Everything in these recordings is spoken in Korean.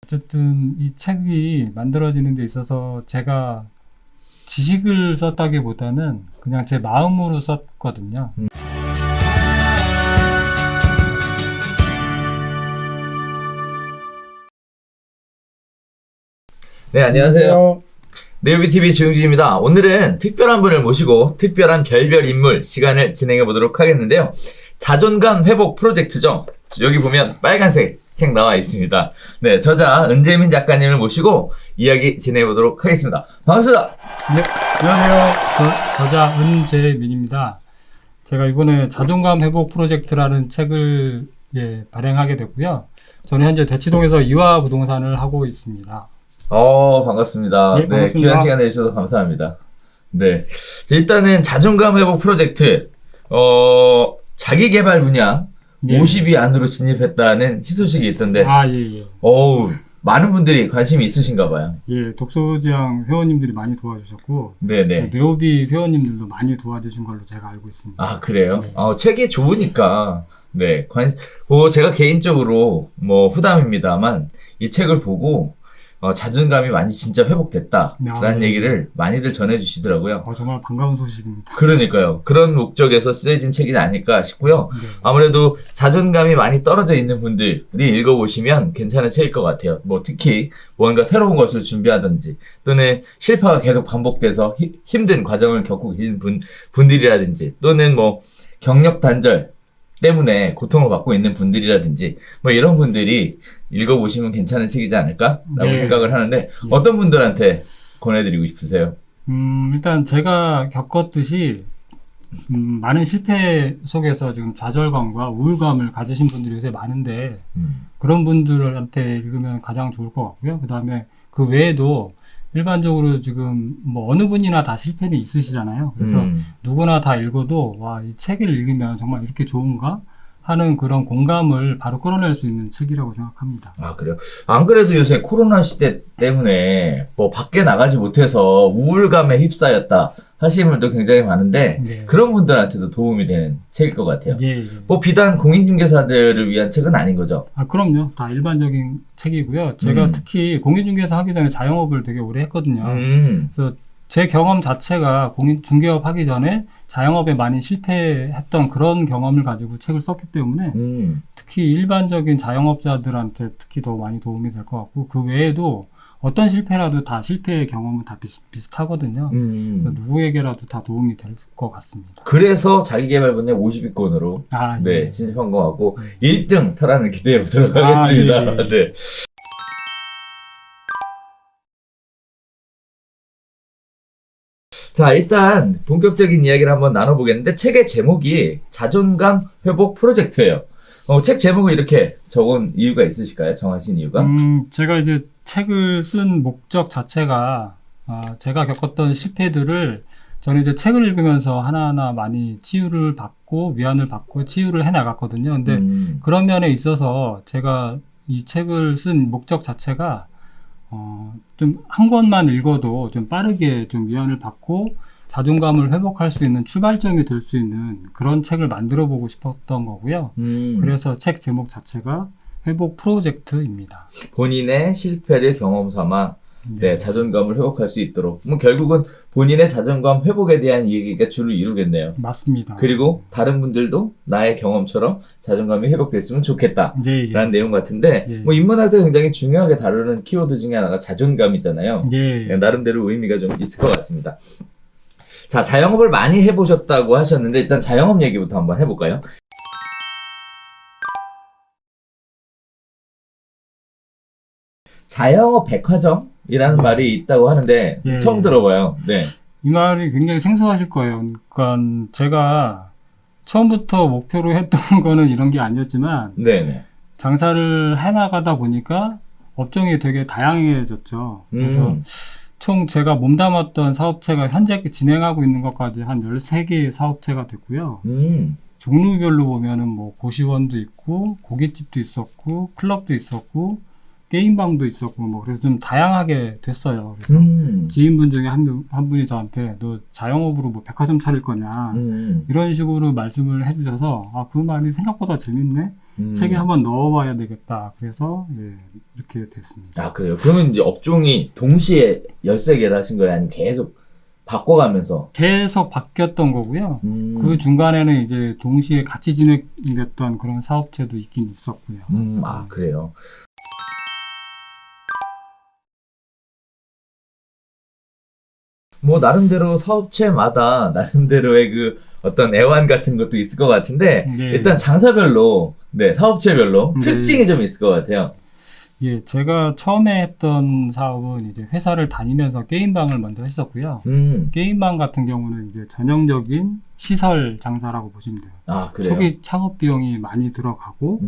어쨌든 이 책이 만들어지는 데 있어서 제가 지식을 썼다기보다는 그냥 제 마음으로 썼거든요. 네, 안녕하세요. 네이비TV 조용진입니다. 오늘은 특별한 분을 모시고 특별한 별별 인물 시간을 진행해 보도록 하겠는데요. 자존감 회복 프로젝트죠. 여기 보면 빨간색 책 나와 있습니다. 네, 저자 은재민 작가님을 모시고 이야기 진행해 보도록 하겠습니다. 반갑습니다. 네, 안녕하세요. 저자 은재민입니다. 제가 이번에 자존감 회복 프로젝트라는 책을 발행하게 됐고요. 저는 현재 대치동에서 이화 부동산을 하고 있습니다. 반갑습니다. 네, 네, 반갑습니다. 귀한 시간 내주셔서 감사합니다. 네. 일단은 자존감 회복 프로젝트, 자기 개발 분야 예. 50위 안으로 진입했다는 희소식이 있던데, 예. 많은 분들이 관심이 있으신가 봐요. 예, 독서지향 회원님들이 많이 도와주셨고, 네네. 네오비 회원님들도 많이 도와주신 걸로 제가 알고 있습니다. 아, 그래요? 네. 책이 좋으니까, 네. 제가 개인적으로, 후담입니다만, 이 책을 보고, 자존감이 많이 진짜 회복됐다라는 네. 얘기를 많이들 전해주시더라고요. 정말 반가운 소식입니다. 그러니까요. 그런 목적에서 쓰여진 책이 아닐까 싶고요. 네. 아무래도 자존감이 많이 떨어져 있는 분들이 읽어보시면 괜찮은 책일 것 같아요. 특히 뭔가 새로운 것을 준비하든지 또는 실패가 계속 반복돼서 힘든 과정을 겪고 계신 분들이라든지 또는 경력 단절 때문에 고통을 받고 있는 분들이라든지 이런 분들이 읽어보시면 괜찮은 책이지 않을까라고 네. 생각을 하는데 어떤 분들한테 권해드리고 싶으세요? 일단 제가 겪었듯이 많은 실패 속에서 지금 좌절감과 우울감을 가지신 분들이 요새 많은데 그런 분들한테 읽으면 가장 좋을 것 같고요. 그 다음에 그 외에도 일반적으로 지금 어느 분이나 다 실패는 있으시잖아요. 그래서 누구나 다 읽어도 이 책을 읽으면 정말 이렇게 좋은가 하는 그런 공감을 바로 끌어낼 수 있는 책이라고 생각합니다. 아, 그래요? 안 그래도 요새 코로나 시대 때문에 밖에 나가지 못해서 우울감에 휩싸였다 하시는 분도 굉장히 많은데 네. 그런 분들한테도 도움이 되는 책일 것 같아요. 예. 비단 공인중개사들을 위한 책은 아닌 거죠? 그럼요. 다 일반적인 책이고요. 제가 특히 공인중개사 하기 전에 자영업을 되게 오래 했거든요. 그래서 제 경험 자체가 공인중개업 하기 전에 자영업에 많이 실패했던 그런 경험을 가지고 책을 썼기 때문에 특히 일반적인 자영업자들한테 특히 더 많이 도움이 될 것 같고 그 외에도 어떤 실패라도 다 실패의 경험은 다 비슷하거든요. 그래서 누구에게라도 다 도움이 될 것 같습니다. 그래서 자기개발 분야 50위권으로 예. 진입한 것 같고 1등 탈환을 기대해 보도록 하겠습니다. 예. 네. 자, 일단 본격적인 이야기를 한번 나눠보겠는데 책의 제목이 자존감 회복 프로젝트예요. 책 제목을 이렇게 적은 이유가 있으실까요? 정하신 이유가? 제가 이제 책을 쓴 목적 자체가 제가 겪었던 실패들을 저는 이제 책을 읽으면서 하나하나 많이 치유를 받고 위안을 받고 치유를 해 나갔거든요. 근데 그런 면에 있어서 제가 이 책을 쓴 목적 자체가 좀 한 권만 읽어도 좀 빠르게 좀 위안을 받고 자존감을 회복할 수 있는 출발점이 될 수 있는 그런 책을 만들어 보고 싶었던 거고요. 그래서 책 제목 자체가 회복 프로젝트입니다. 본인의 실패를 경험 삼아 자존감을 회복할 수 있도록. 결국은 본인의 자존감 회복에 대한 얘기가 주를 이루겠네요. 맞습니다. 그리고 다른 분들도 나의 경험처럼 자존감이 회복됐으면 좋겠다. 라는 내용 같은데, 인문학에서 굉장히 중요하게 다루는 키워드 중에 하나가 자존감이잖아요. 나름대로 의미가 좀 있을 것 같습니다. 자, 자영업을 많이 해보셨다고 하셨는데, 일단 자영업 얘기부터 한번 해볼까요? 자영업 백화점이라는 말이 있다고 하는데 처음 들어봐요. 네. 이 말이 굉장히 생소하실 거예요. 그러니까 제가 처음부터 목표로 했던 거는 이런 게 아니었지만 네네. 장사를 해나가다 보니까 업종이 되게 다양해졌죠. 그래서 총 제가 몸담았던 사업체가 현재 진행하고 있는 것까지 한 13개의 사업체가 됐고요. 종류별로 보면은 고시원도 있고 고깃집도 있었고 클럽도 있었고 게임방도 있었고 그래서 좀 다양하게 됐어요. 그래서 지인분 중에 한 분이 저한테 너 자영업으로 백화점 차릴 거냐 이런 식으로 말씀을 해주셔서 그 말이 생각보다 재밌네 책에 한번 넣어봐야 되겠다. 그래서 예, 이렇게 됐습니다. 아, 그래요? 그러면 이제 업종이 동시에 13개를 하신 거예요? 아니면 계속 바꿔가면서? 계속 바뀌었던 거고요. 그 중간에는 이제 동시에 같이 진행됐던 그런 사업체도 있긴 있었고요. 아, 그래요? 뭐, 나름대로 사업체마다 나름대로의 그 어떤 애환 같은 것도 있을 것 같은데, 네. 일단 장사별로, 네, 사업체별로 네. 특징이 좀 있을 것 같아요. 예, 제가 처음에 했던 사업은 이제 회사를 다니면서 게임방을 먼저 했었고요. 게임방 같은 경우는 이제 전형적인 시설 장사라고 보시면 돼요. 아, 그래요? 초기 창업 비용이 많이 들어가고,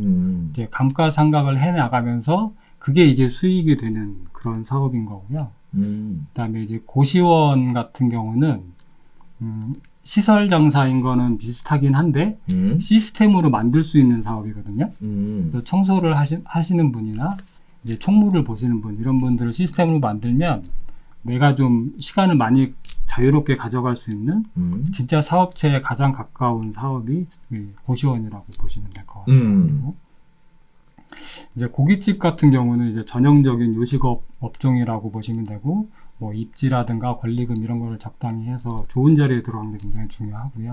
이제 감가상각을 해 나가면서 그게 이제 수익이 되는 그런 사업인 거고요. 그다음에 이제 고시원 같은 경우는 시설 장사인 거는 비슷하긴 한데 시스템으로 만들 수 있는 사업이거든요. 그래서 청소를 하시는 분이나 이제 총무를 보시는 분 이런 분들을 시스템으로 만들면 내가 좀 시간을 많이 자유롭게 가져갈 수 있는 진짜 사업체에 가장 가까운 사업이 고시원이라고 보시면 될 것 같아요. 이제 고깃집 같은 경우는 이제 전형적인 요식업 업종이라고 보시면 되고, 뭐 입지라든가 권리금 이런 거를 적당히 해서 좋은 자리에 들어가는 게 굉장히 중요하고요.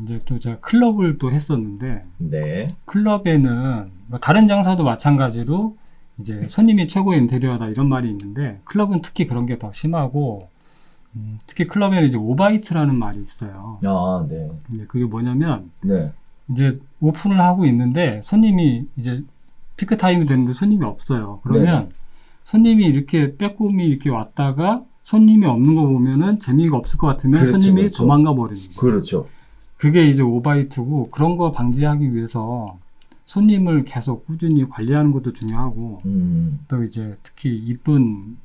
이제 또 제가 클럽을 또 했었는데, 네. 클럽에는 뭐 다른 장사도 마찬가지로 이제 손님이 최고의 인테리어다 이런 말이 있는데, 클럽은 특히 그런 게 더 심하고, 특히 클럽에는 이제 오바이트라는 말이 있어요. 아, 네. 이제 그게 뭐냐면, 네. 이제 오픈을 하고 있는데 손님이 이제 피크 타임이 되는데 손님이 없어요. 그러면 손님이 이렇게 빼꼼히 이렇게 왔다가 손님이 없는 거 보면은 재미가 없을 것 같으면 그렇죠, 손님이 그렇죠. 도망가 버리는 거예요. 그렇죠. 그게 이제 오바이트고 그런 거 방지하기 위해서 손님을 계속 꾸준히 관리하는 것도 중요하고 또 이제 특히 이쁜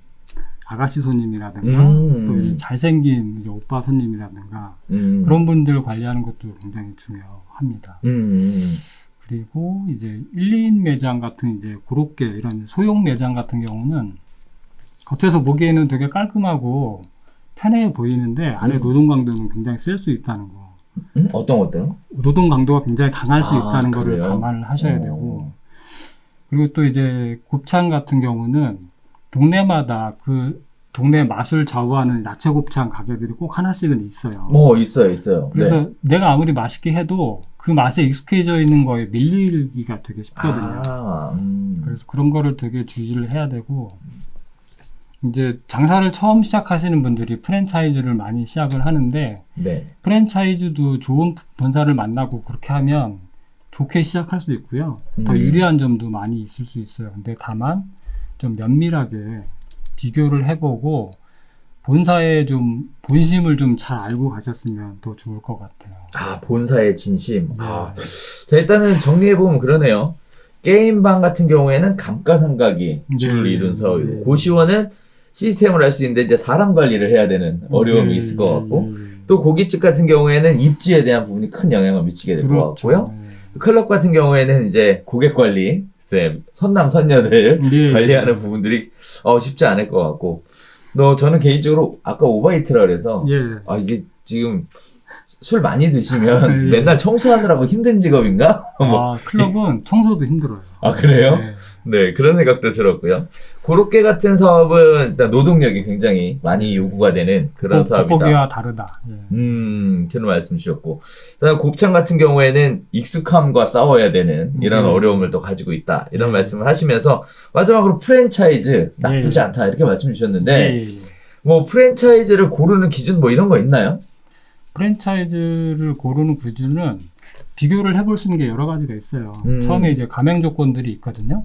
아가씨 손님이라든가 또 이 잘생긴 이제 오빠 손님이라든가 그런 분들 관리하는 것도 굉장히 중요합니다. 그리고 이제 1인 매장 같은 이제 그렇게 이런 소형 매장 같은 경우는 겉에서 보기에는 되게 깔끔하고 편해 보이는데 안에 노동 강도는 굉장히 셀 수 있다는 거. 어떤 것들요? 노동 강도가 굉장히 강할 수 있다는 거를 그래요? 감안을 하셔야 되고 그리고 또 이제 곱창 같은 경우는 동네마다 그 동네 맛을 좌우하는 야채 곱창 가게들이 꼭 하나씩은 있어요. 뭐 있어요. 그래서 네. 내가 아무리 맛있게 해도 그 맛에 익숙해져 있는 거에 밀리기가 되게 쉽거든요. 그래서 그런 거를 되게 주의를 해야 되고 이제 장사를 처음 시작하시는 분들이 프랜차이즈를 많이 시작을 하는데 네. 프랜차이즈도 좋은 본사를 만나고 그렇게 하면 좋게 시작할 수 있고요. 더 유리한 점도 많이 있을 수 있어요. 근데 다만 좀 면밀하게 비교를 해보고 본사의 좀 본심을 좀 잘 알고 가셨으면 더 좋을 것 같아요. 아, 본사의 진심. 네. 자, 일단은 정리해보면 그러네요. 게임방 같은 경우에는 감가상각이 주를 이룬 사업이고, 네. 고시원은 시스템을 할 수 있는데 이제 사람 관리를 해야 되는 어려움이 있을 것 같고, 또 고깃집 같은 경우에는 입지에 대한 부분이 큰 영향을 미치게 될 것 같고요. 클럽 같은 경우에는 이제 고객 관리, 선남 선녀들 관리하는 부분들이 쉽지 않을 것 같고, 저는 개인적으로 아까 오바이트라 그래서 이게 지금 술 많이 드시면 맨날 청소하느라고 힘든 직업인가? 클럽은 청소도 힘들어요. 아, 그래요? 네, 그런 생각도 들었고요. 고로케 같은 사업은 일단 노동력이 굉장히 많이 요구가 되는 그런 사업이다. 겉보기와 다르다. 그런 말씀 주셨고. 그다음 곱창 같은 경우에는 익숙함과 싸워야 되는 이런 어려움을 또 가지고 있다. 이런 말씀을 하시면서 마지막으로 프랜차이즈 나쁘지 않다. 이렇게 말씀 주셨는데 뭐 프랜차이즈를 고르는 기준 뭐 이런 거 있나요? 프랜차이즈를 고르는 기준은 비교를 해볼 수 있는 게 여러 가지가 있어요. 처음에 이제 가맹 조건들이 있거든요.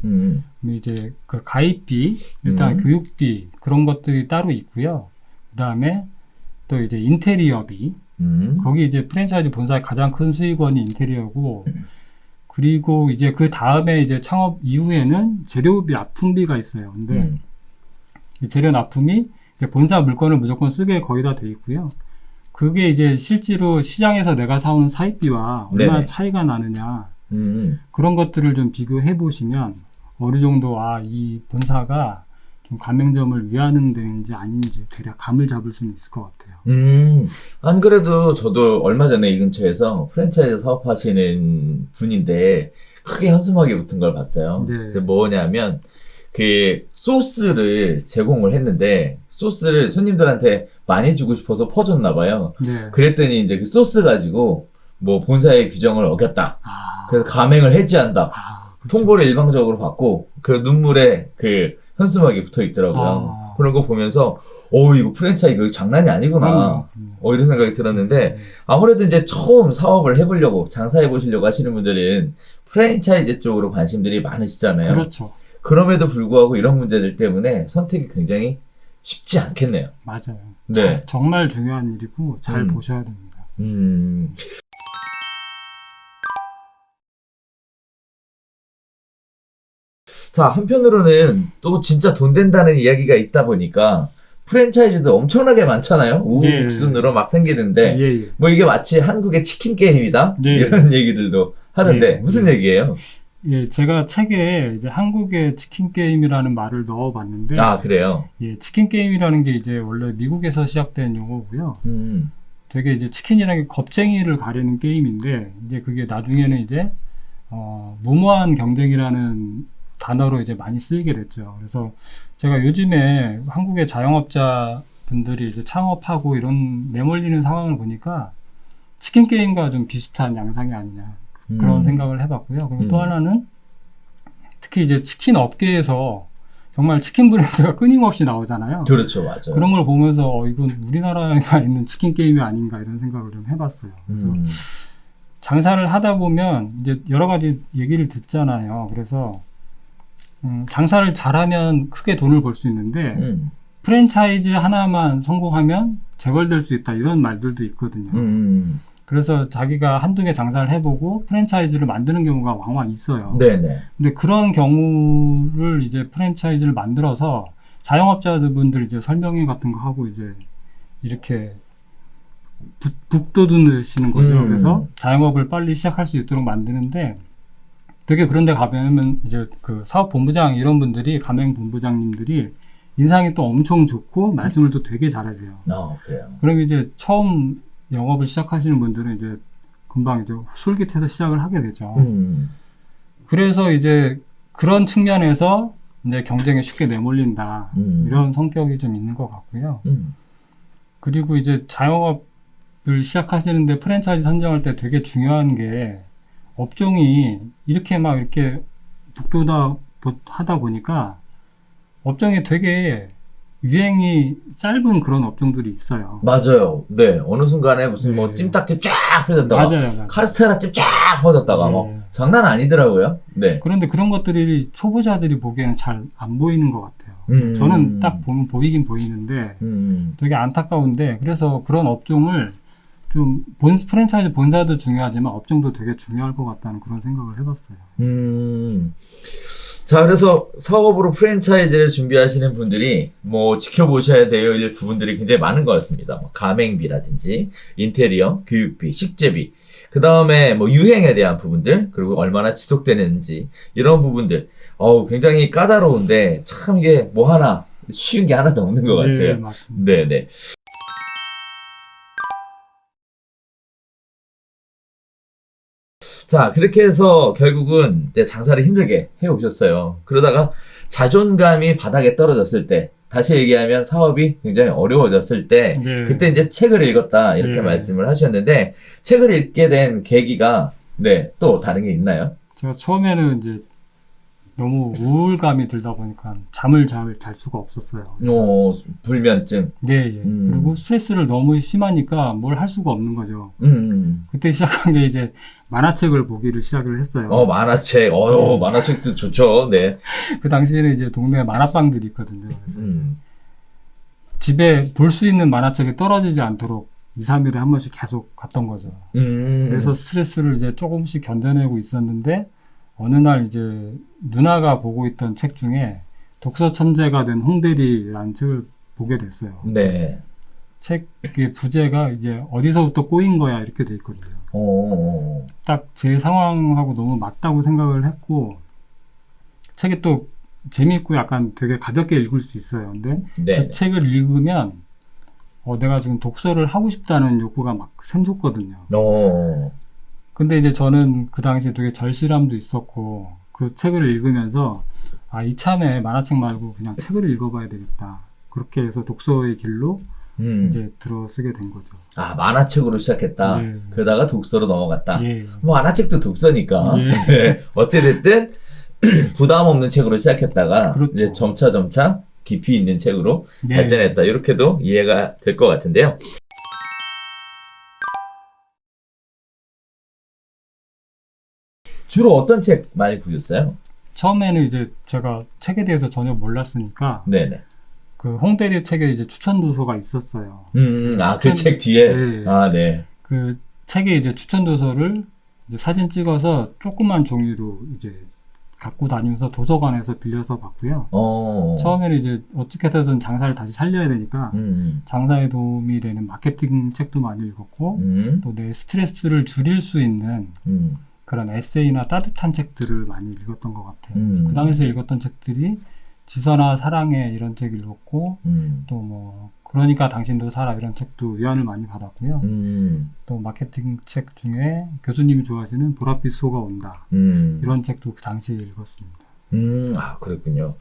이제 그 가입비, 일단 교육비 그런 것들이 따로 있고요. 그 다음에 또 이제 인테리어비, 거기 이제 프랜차이즈 본사의 가장 큰 수익원이 인테리어고, 그리고 이제 그 다음에 이제 창업 이후에는 재료비, 납품비가 있어요. 근데 이 재료 납품이 이제 본사 물건을 무조건 쓰게 거의 다 돼 있고요. 그게 이제 실제로 시장에서 내가 사오는 사입비와 얼마나 차이가 나느냐 그런 것들을 좀 비교해 보시면 어느 정도 이 본사가 좀 가맹점을 위하는 데인지 아닌지 대략 감을 잡을 수는 있을 것 같아요. 안 그래도 저도 얼마 전에 이 근처에서 프랜차이즈 사업하시는 분인데 크게 현수막이 붙은 걸 봤어요. 네. 그게 뭐냐면 그 소스를 제공을 했는데 소스를 손님들한테 많이 주고 싶어서 퍼줬나 봐요. 네. 그랬더니 이제 그 소스 가지고 뭐 본사의 규정을 어겼다. 아, 그래서 가맹을 해지한다. 그쵸. 통보를 일방적으로 받고 그 눈물에 그 현수막이 붙어 있더라고요. 그런 거 보면서 이거 프랜차이즈 이거 장난이 아니구나. 그럼요. 이런 생각이 들었는데 아무래도 이제 처음 사업을 해보려고 장사해 보시려고 하시는 분들은 프랜차이즈 쪽으로 관심들이 많으시잖아요. 그렇죠. 그럼에도 불구하고 이런 문제들 때문에 선택이 굉장히 쉽지 않겠네요. 맞아요. 네. 정말 중요한 일이고 잘 보셔야 됩니다. 자, 한편으로는 또 진짜 돈 된다는 이야기가 있다 보니까 프랜차이즈도 엄청나게 많잖아요. 우후죽순으로 막 생기는데 예, 예. 뭐 이게 마치 한국의 치킨 게임이다 네. 이런 얘기들도 하는데 네. 무슨 얘기예요? 예, 제가 책에 이제 한국의 치킨 게임이라는 말을 넣어봤는데, 아, 그래요? 예, 치킨 게임이라는 게 이제 원래 미국에서 시작된 용어고요. 음, 되게 이제 치킨이라는 게 겁쟁이를 가리는 게임인데, 이제 그게 나중에는 이제 무모한 경쟁이라는 단어로 이제 많이 쓰이게 됐죠. 그래서 제가 요즘에 한국의 자영업자 분들이 이제 창업하고 이런 내몰리는 상황을 보니까 치킨 게임과 좀 비슷한 양상이 아니냐. 그런 생각을 해봤고요. 그리고 또 하나는 특히 이제 치킨 업계에서 정말 치킨 브랜드가 끊임없이 나오잖아요. 그렇죠, 맞아요. 그런 걸 보면서 이건 우리나라에 있는 치킨 게임이 아닌가 이런 생각을 좀 해봤어요. 그래서 장사를 하다 보면 이제 여러 가지 얘기를 듣잖아요. 그래서 장사를 잘하면 크게 돈을 벌 수 있는데 프랜차이즈 하나만 성공하면 재벌될 수 있다 이런 말들도 있거든요. 그래서 자기가 한두 개 장사를 해보고 프랜차이즈를 만드는 경우가 왕왕 있어요. 네네. 근데 그런 경우를 이제 프랜차이즈를 만들어서 자영업자분들 이제 설명회 같은 거 하고 이제 이렇게 북돋으시는 거죠. 그래서 자영업을 빨리 시작할 수 있도록 만드는데 되게 그런데 가면은 이제 그 사업본부장 이런 분들이 가맹본부장님들이 인상이 또 엄청 좋고 말씀을 또 되게 잘하세요. 그래요. 그럼 이제 처음 영업을 시작하시는 분들은 이제 금방 이제 솔깃해서 시작을 하게 되죠. 그래서 이제 그런 측면에서 이제 경쟁에 쉽게 내몰린다. 이런 성격이 좀 있는 것 같고요. 그리고 이제 자영업을 시작하시는데 프랜차이즈 선정할 때 되게 중요한 게 업종이 이렇게 막 이렇게 북돋아 하다 보니까 업종이 되게 유행이 짧은 그런 업종들이 있어요. 맞아요. 네. 어느 순간에 무슨 뭐 네. 찜닭집 쫙 펴졌다가 맞아요. 카스테라집 쫙 퍼졌다가 네. 뭐 장난 아니더라고요. 네. 그런데 그런 것들이 초보자들이 보기에는 잘 안 보이는 것 같아요. 저는 딱 보면 보이긴 보이는데 되게 안타까운데 그래서 그런 업종을 좀 프랜차이즈 본사도 중요하지만 업종도 되게 중요할 것 같다는 그런 생각을 해봤어요. 자, 그래서 사업으로 프랜차이즈를 준비하시는 분들이 뭐 지켜보셔야 될 부분들이 굉장히 많은 것 같습니다. 뭐 가맹비라든지 인테리어, 교육비, 식재비, 그 다음에 뭐 유행에 대한 부분들, 그리고 얼마나 지속되는지 이런 부분들 굉장히 까다로운데 참 이게 뭐 하나 쉬운 게 하나도 없는 것 같아요. 네, 맞습니다. 네네. 자, 그렇게 해서 결국은 이제 장사를 힘들게 해오셨어요. 그러다가 자존감이 바닥에 떨어졌을 때, 다시 얘기하면 사업이 굉장히 어려워졌을 때, 네. 그때 이제 책을 읽었다, 이렇게 네. 말씀을 하셨는데, 책을 읽게 된 계기가, 네, 또 다른 게 있나요? 제가 처음에는 이제 너무 우울감이 들다 보니까 잠을 잘 수가 없었어요. 불면증. 네, 예. 그리고 스트레스를 너무 심하니까 뭘 할 수가 없는 거죠. 그때 시작한 게 이제 만화책을 보기를 시작을 했어요. 만화책. 만화책도 좋죠. 네. 그 당시에는 이제 동네에 만화방들이 있거든요. 그래서 집에 볼 수 있는 만화책이 떨어지지 않도록 2, 3일에 한 번씩 계속 갔던 거죠. 그래서 스트레스를 이제 조금씩 견뎌내고 있었는데 어느 날 이제 누나가 보고 있던 책 중에 독서 천재가 된 홍대리라는 책을 보게 됐어요. 네. 책의 부제가 이제 어디서부터 꼬인 거야 이렇게 돼 있거든요. 딱 제 상황하고 너무 맞다고 생각을 했고 책이 또 재미있고 약간 되게 가볍게 읽을 수 있어요. 근데 네. 그 책을 읽으면 내가 지금 독서를 하고 싶다는 욕구가 막 샘솟거든요. 근데 이제 저는 그 당시에 되게 절실함도 있었고 그 책을 읽으면서 이참에 만화책 말고 그냥 책을 읽어봐야 되겠다. 그렇게 해서 독서의 길로 이제 들어서게 된 거죠. 만화책으로 시작했다. 네. 그러다가 독서로 넘어갔다. 예. 뭐 만화책도 독서니까. 예. 네. 어찌됐든 부담 없는 책으로 시작했다가 그렇죠. 이제 점차 깊이 있는 책으로 네. 발전했다. 이렇게도 이해가 될 것 같은데요. 주로 어떤 책 많이 보셨어요? 처음에는 이제 제가 책에 대해서 전혀 몰랐으니까 네네. 그 홍대리 책에 이제 추천 도서가 있었어요. 그 책 뒤에. 네. 네. 그 책에 이제 추천 도서를 이제 사진 찍어서 조그만 종이로 이제 갖고 다니면서 도서관에서 빌려서 봤고요. 처음에는 이제 어떻게 해서든 장사를 다시 살려야 되니까 장사에 도움이 되는 마케팅 책도 많이 읽었고 또 내 스트레스를 줄일 수 있는 그런 에세이나 따뜻한 책들을 많이 읽었던 것 같아요. 그 당시에 읽었던 책들이 지선아 사랑해 이런 책 읽었고 또 뭐 그러니까 당신도 살아 이런 책도 위안을 많이 받았고요. 또 마케팅 책 중에 교수님이 좋아하시는 보랏빛 소가 온다 이런 책도 그 당시에 읽었습니다. 그랬군요.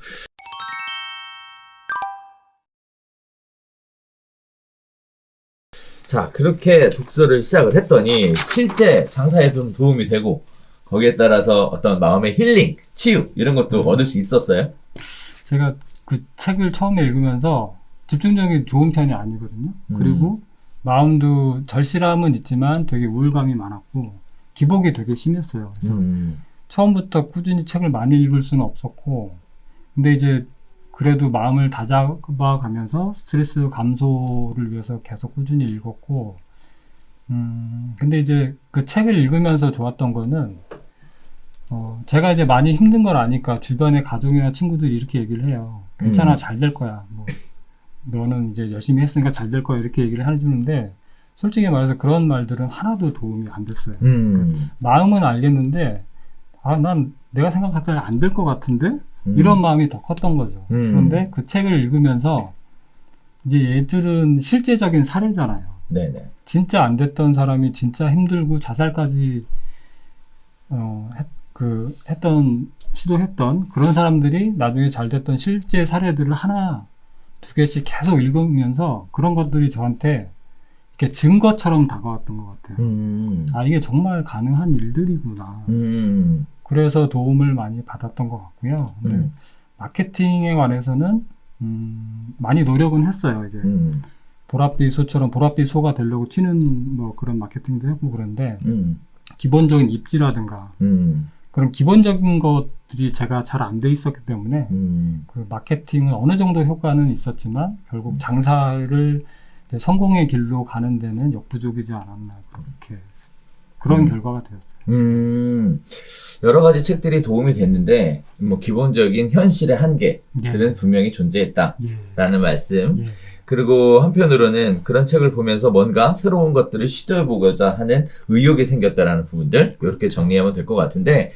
자, 그렇게 독서를 시작을 했더니 실제 장사에 좀 도움이 되고 거기에 따라서 어떤 마음의 힐링, 치유 이런 것도 얻을 수 있었어요? 제가 그 책을 처음에 읽으면서 집중력이 좋은 편이 아니거든요. 그리고 마음도 절실함은 있지만 되게 우울감이 많았고 기복이 되게 심했어요. 그래서 처음부터 꾸준히 책을 많이 읽을 수는 없었고 근데 이제 그래도 마음을 다잡아 가면서 스트레스 감소를 위해서 계속 꾸준히 읽었고 근데 이제 그 책을 읽으면서 좋았던 거는 제가 이제 많이 힘든 걸 아니까 주변의 가족이나 친구들이 이렇게 얘기를 해요. 괜찮아, 잘 될 거야. 뭐 너는 이제 열심히 했으니까 잘 될 거야. 이렇게 얘기를 해주는데 솔직히 말해서 그런 말들은 하나도 도움이 안 됐어요. 마음은 알겠는데 난 내가 생각할 때 안 될 것 같은데 이런 마음이 더 컸던 거죠. 그런데 그 책을 읽으면서 이제 얘들은 실제적인 사례잖아요. 네네. 진짜 안 됐던 사람이 진짜 힘들고 자살까지 시도했던 그런 사람들이 나중에 잘 됐던 실제 사례들을 하나 두 개씩 계속 읽으면서 그런 것들이 저한테 이렇게 증거처럼 다가왔던 것 같아요. 이게 정말 가능한 일들이구나. 그래서 도움을 많이 받았던 것 같고요. 근데 마케팅에 관해서는 많이 노력은 했어요. 이제 보랏빛 소처럼 보랏빛 소가 되려고 튀는 뭐 그런 마케팅도 했고 그런데 기본적인 입지라든가 그런 기본적인 것들이 제가 잘 안 돼 있었기 때문에 그 마케팅은 어느 정도 효과는 있었지만 결국 장사를 이제 성공의 길로 가는 데는 역부족이지 않았나 그렇게 그런 결과가 되었어요. 여러 가지 책들이 도움이 됐는데 뭐 기본적인 현실의 한계들은 분명히 존재했다라는 말씀. 그리고 한편으로는 그런 책을 보면서 뭔가 새로운 것들을 시도해보고자 하는 의욕이 생겼다라는 부분들 이렇게 정리하면 될 것 같은데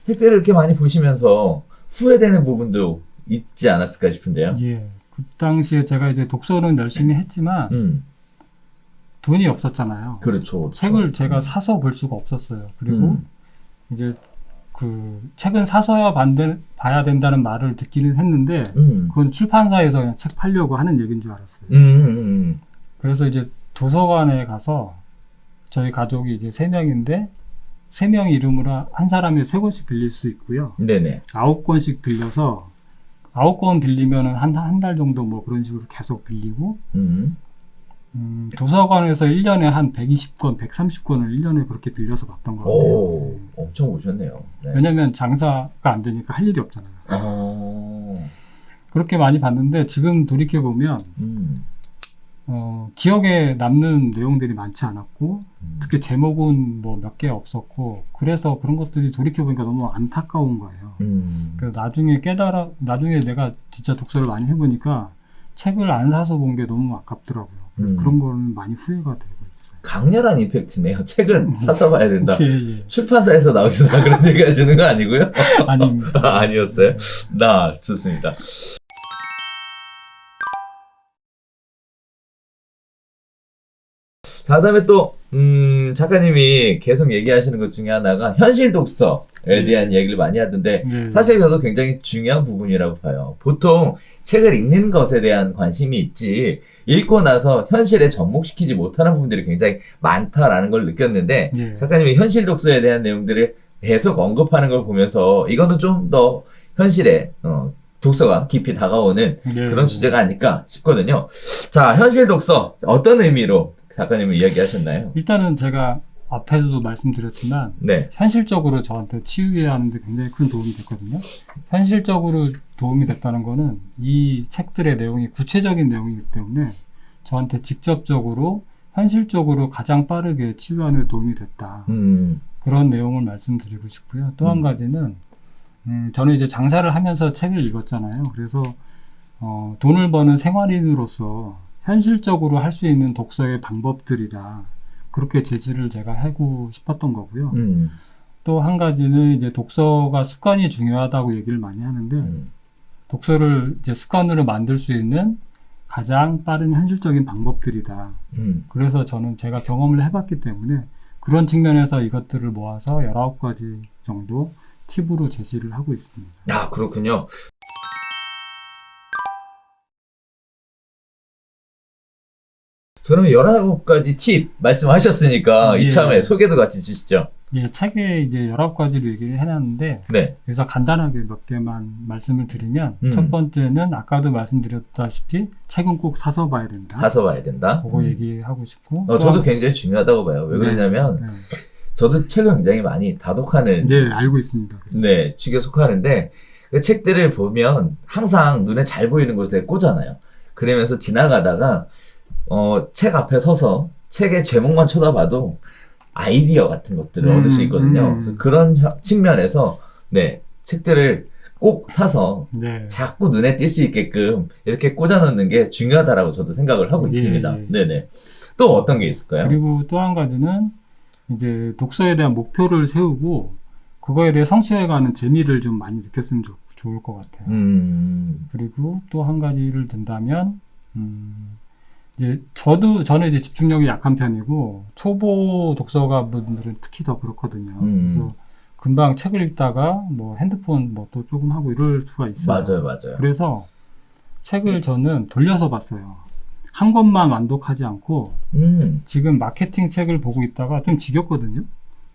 책들을 이렇게 많이 보시면서 후회되는 부분도 있지 않았을까 싶은데요. 그 당시에 제가 이제 독서는 열심히 했지만 돈이 없었잖아요. 그렇죠. 책을 제가 사서 볼 수가 없었어요. 그리고 이제 그 책은 사서야 봐야 된다는 말을 듣기는 했는데 그건 출판사에서 그냥 책 팔려고 하는 얘기인 줄 알았어요. 그래서 이제 도서관에 가서 저희 가족이 이제 3명인데 3명 이름으로 한 사람이 3권씩 빌릴 수 있고요. 네네. 9권씩 빌려서 9권 빌리면은 한 달 정도 뭐 그런 식으로 계속 빌리고 도서관에서 1년에 한 120권, 130권을 1년에 그렇게 빌려서 봤던 것 같아요. 오, 엄청 보셨네요. 네. 왜냐면 장사가 안 되니까 할 일이 없잖아요. 그렇게 많이 봤는데 지금 돌이켜보면 기억에 남는 내용들이 많지 않았고 특히 제목은 뭐 몇 개 없었고 그래서 그런 것들이 돌이켜보니까 너무 안타까운 거예요. 그래서 나중에 내가 진짜 독서를 많이 해보니까 책을 안 사서 본 게 너무 아깝더라고요. 그래서 그런 거는 많이 후회가 되고 있어요. 강렬한 임팩트네요. 책은 사서 봐야 된다. 예, 예. 출판사에서 나오셔서 그런 얘기 하시는 거 아니고요? 아닙니다. 아니었어요? 나 좋습니다. 자, 다음에 또 작가님이 계속 얘기하시는 것 중에 하나가 현실 독서에 대한 얘기를 많이 하던데 예. 사실 저도 굉장히 중요한 부분이라고 봐요. 보통 책을 읽는 것에 대한 관심이 있지 읽고 나서 현실에 접목시키지 못하는 부분들이 굉장히 많다라는 걸 느꼈는데 예. 작가님이 현실 독서에 대한 내용들을 계속 언급하는 걸 보면서 이거는 좀 더 현실에 독서가 깊이 다가오는 예. 그런 주제가 아닐까 싶거든요. 자, 현실 독서 어떤 의미로 작가님은 이야기하셨나요? 일단은 제가 앞에서도 말씀드렸지만 네. 현실적으로 저한테 치유하는데 굉장히 큰 도움이 됐거든요. 현실적으로 도움이 됐다는 거는 이 책들의 내용이 구체적인 내용이기 때문에 저한테 직접적으로 현실적으로 가장 빠르게 치유하는 데 도움이 됐다. 그런 내용을 말씀드리고 싶고요. 또 한 가지는 저는 이제 장사를 하면서 책을 읽었잖아요. 그래서 돈을 버는 생활인으로서 현실적으로 할 수 있는 독서의 방법들이라 그렇게 제시를 제가 하고 싶었던 거고요. 또 한 가지는 이제 독서가 습관이 중요하다고 얘기를 많이 하는데 독서를 이제 습관으로 만들 수 있는 가장 빠른 현실적인 방법들이다. 그래서 저는 제가 경험을 해봤기 때문에 그런 측면에서 이것들을 모아서 19가지 정도 팁으로 제시를 하고 있습니다. 아, 그렇군요. 그러면 19가지 팁 말씀하셨으니까 예. 이참에 소개도 같이 주시죠. 예, 책에 이제 19가지로 얘기를 해놨는데 네. 그래서 간단하게 몇 개만 말씀을 드리면 음. 첫 번째는 아까도 말씀드렸다시피 책은 꼭 사서 봐야 된다. 사서 봐야 된다. 그거 얘기하고 싶고 저도 굉장히 중요하다고 봐요. 왜 그러냐면 네. 저도 책을 굉장히 많이 다독하는 네, 알고 있습니다. 네, 축에 속하는데 그 책들을 보면 항상 눈에 잘 보이는 곳에 꽂아놔요. 그러면서 지나가다가 책 앞에 서서 책의 제목만 쳐다봐도 아이디어 같은 것들을 얻을 수 있거든요. 그래서 그런 측면에서 네, 책들을 꼭 사서 네. 자꾸 눈에 띌 수 있게끔 이렇게 꽂아놓는 게 중요하다라고 저도 생각을 하고 예, 있습니다. 예. 네네. 또 어떤 게 있을까요? 그리고 또 한 가지는 이제 독서에 대한 목표를 세우고 그거에 대해 성취해가는 재미를 좀 많이 느꼈으면 좋을 것 같아요. 그리고 또 한 가지를 든다면 이제 저는 이제 집중력이 약한 편이고 초보 독서가 분들은 특히 더 그렇거든요. 그래서 금방 책을 읽다가 뭐 핸드폰 뭐 또 조금 하고 이럴 수가 있어요. 맞아요. 그래서 책을 저는 돌려서 봤어요. 한 권만 완독하지 않고 지금 마케팅 책을 보고 있다가 좀 지겹거든요.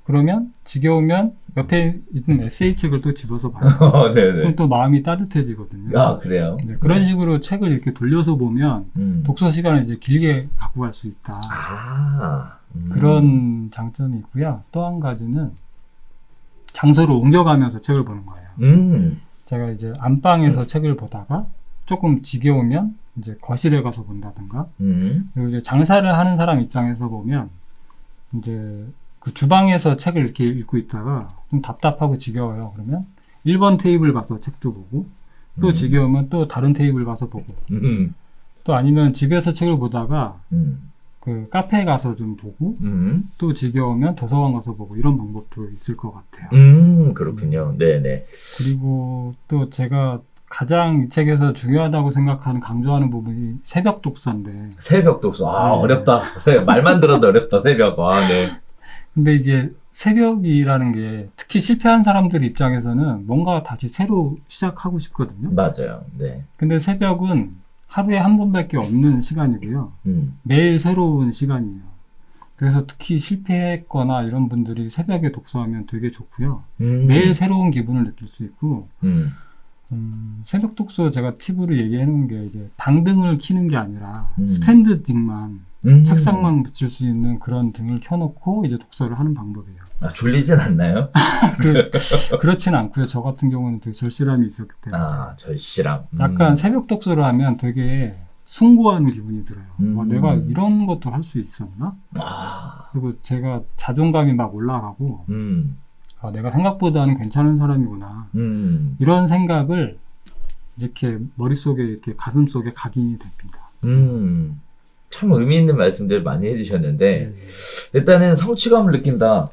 그러면 지겨우면 옆에 있는 에세이 책을 또 집어서 봐요. 네네. 그럼 또 마음이 따뜻해지거든요. 아, 그래요? 네, 그런 식으로 책을 이렇게 돌려서 보면 독서 시간을 이제 길게 갖고 갈 수 있다. 그런 장점이 있고요. 또 한 가지는 장소를 옮겨가면서 책을 보는 거예요. 제가 이제 안방에서 책을 보다가 조금 지겨우면 이제 거실에 가서 본다든가 그리고 이제 장사를 하는 사람 입장에서 보면 이제 그 주방에서 책을 이렇게 읽고 있다가 좀 답답하고 지겨워요. 그러면 1번 테이블 가서 책도 보고 또 지겨우면 또 다른 테이블 가서 보고 또 아니면 집에서 책을 보다가 그 카페에 가서 좀 보고 또 지겨우면 도서관 가서 보고 이런 방법도 있을 것 같아요. 그렇군요. 네네. 그리고 또 제가 가장 이 책에서 중요하다고 생각하는 강조하는 부분이 새벽 독서인데 새벽 독서. 네. 어렵다. 말만 들어도 어렵다. 새벽. 네. 근데 이제 새벽이라는 게 특히 실패한 사람들 입장에서는 뭔가 다시 새로 시작하고 싶거든요. 맞아요. 네. 근데 새벽은 하루에 한 번밖에 없는 시간이고요. 매일 새로운 시간이에요. 그래서 특히 실패했거나 이런 분들이 새벽에 독서하면 되게 좋고요. 매일 새로운 기분을 느낄 수 있고 새벽 독서 제가 팁으로 얘기해 놓은 게 이제 당등을 켜는 게 아니라 스탠드 등만 책상만 붙일 수 있는 그런 등을 켜놓고 이제 독서를 하는 방법이에요. 졸리진 않나요? 그렇진 않고요. 저 같은 경우는 되게 절실함이 있었기 때문에 절실함. 약간 새벽 독서를 하면 되게 숭고한 기분이 들어요. 내가 이런 것도 할 수 있었나? 그리고 제가 자존감이 막 올라가고 내가 생각보다는 괜찮은 사람이구나. 이런 생각을 이렇게 머릿속에 이렇게 가슴속에 각인이 됩니다. 참 의미 있는 말씀들 많이 해주셨는데 예. 일단은 성취감을 느낀다.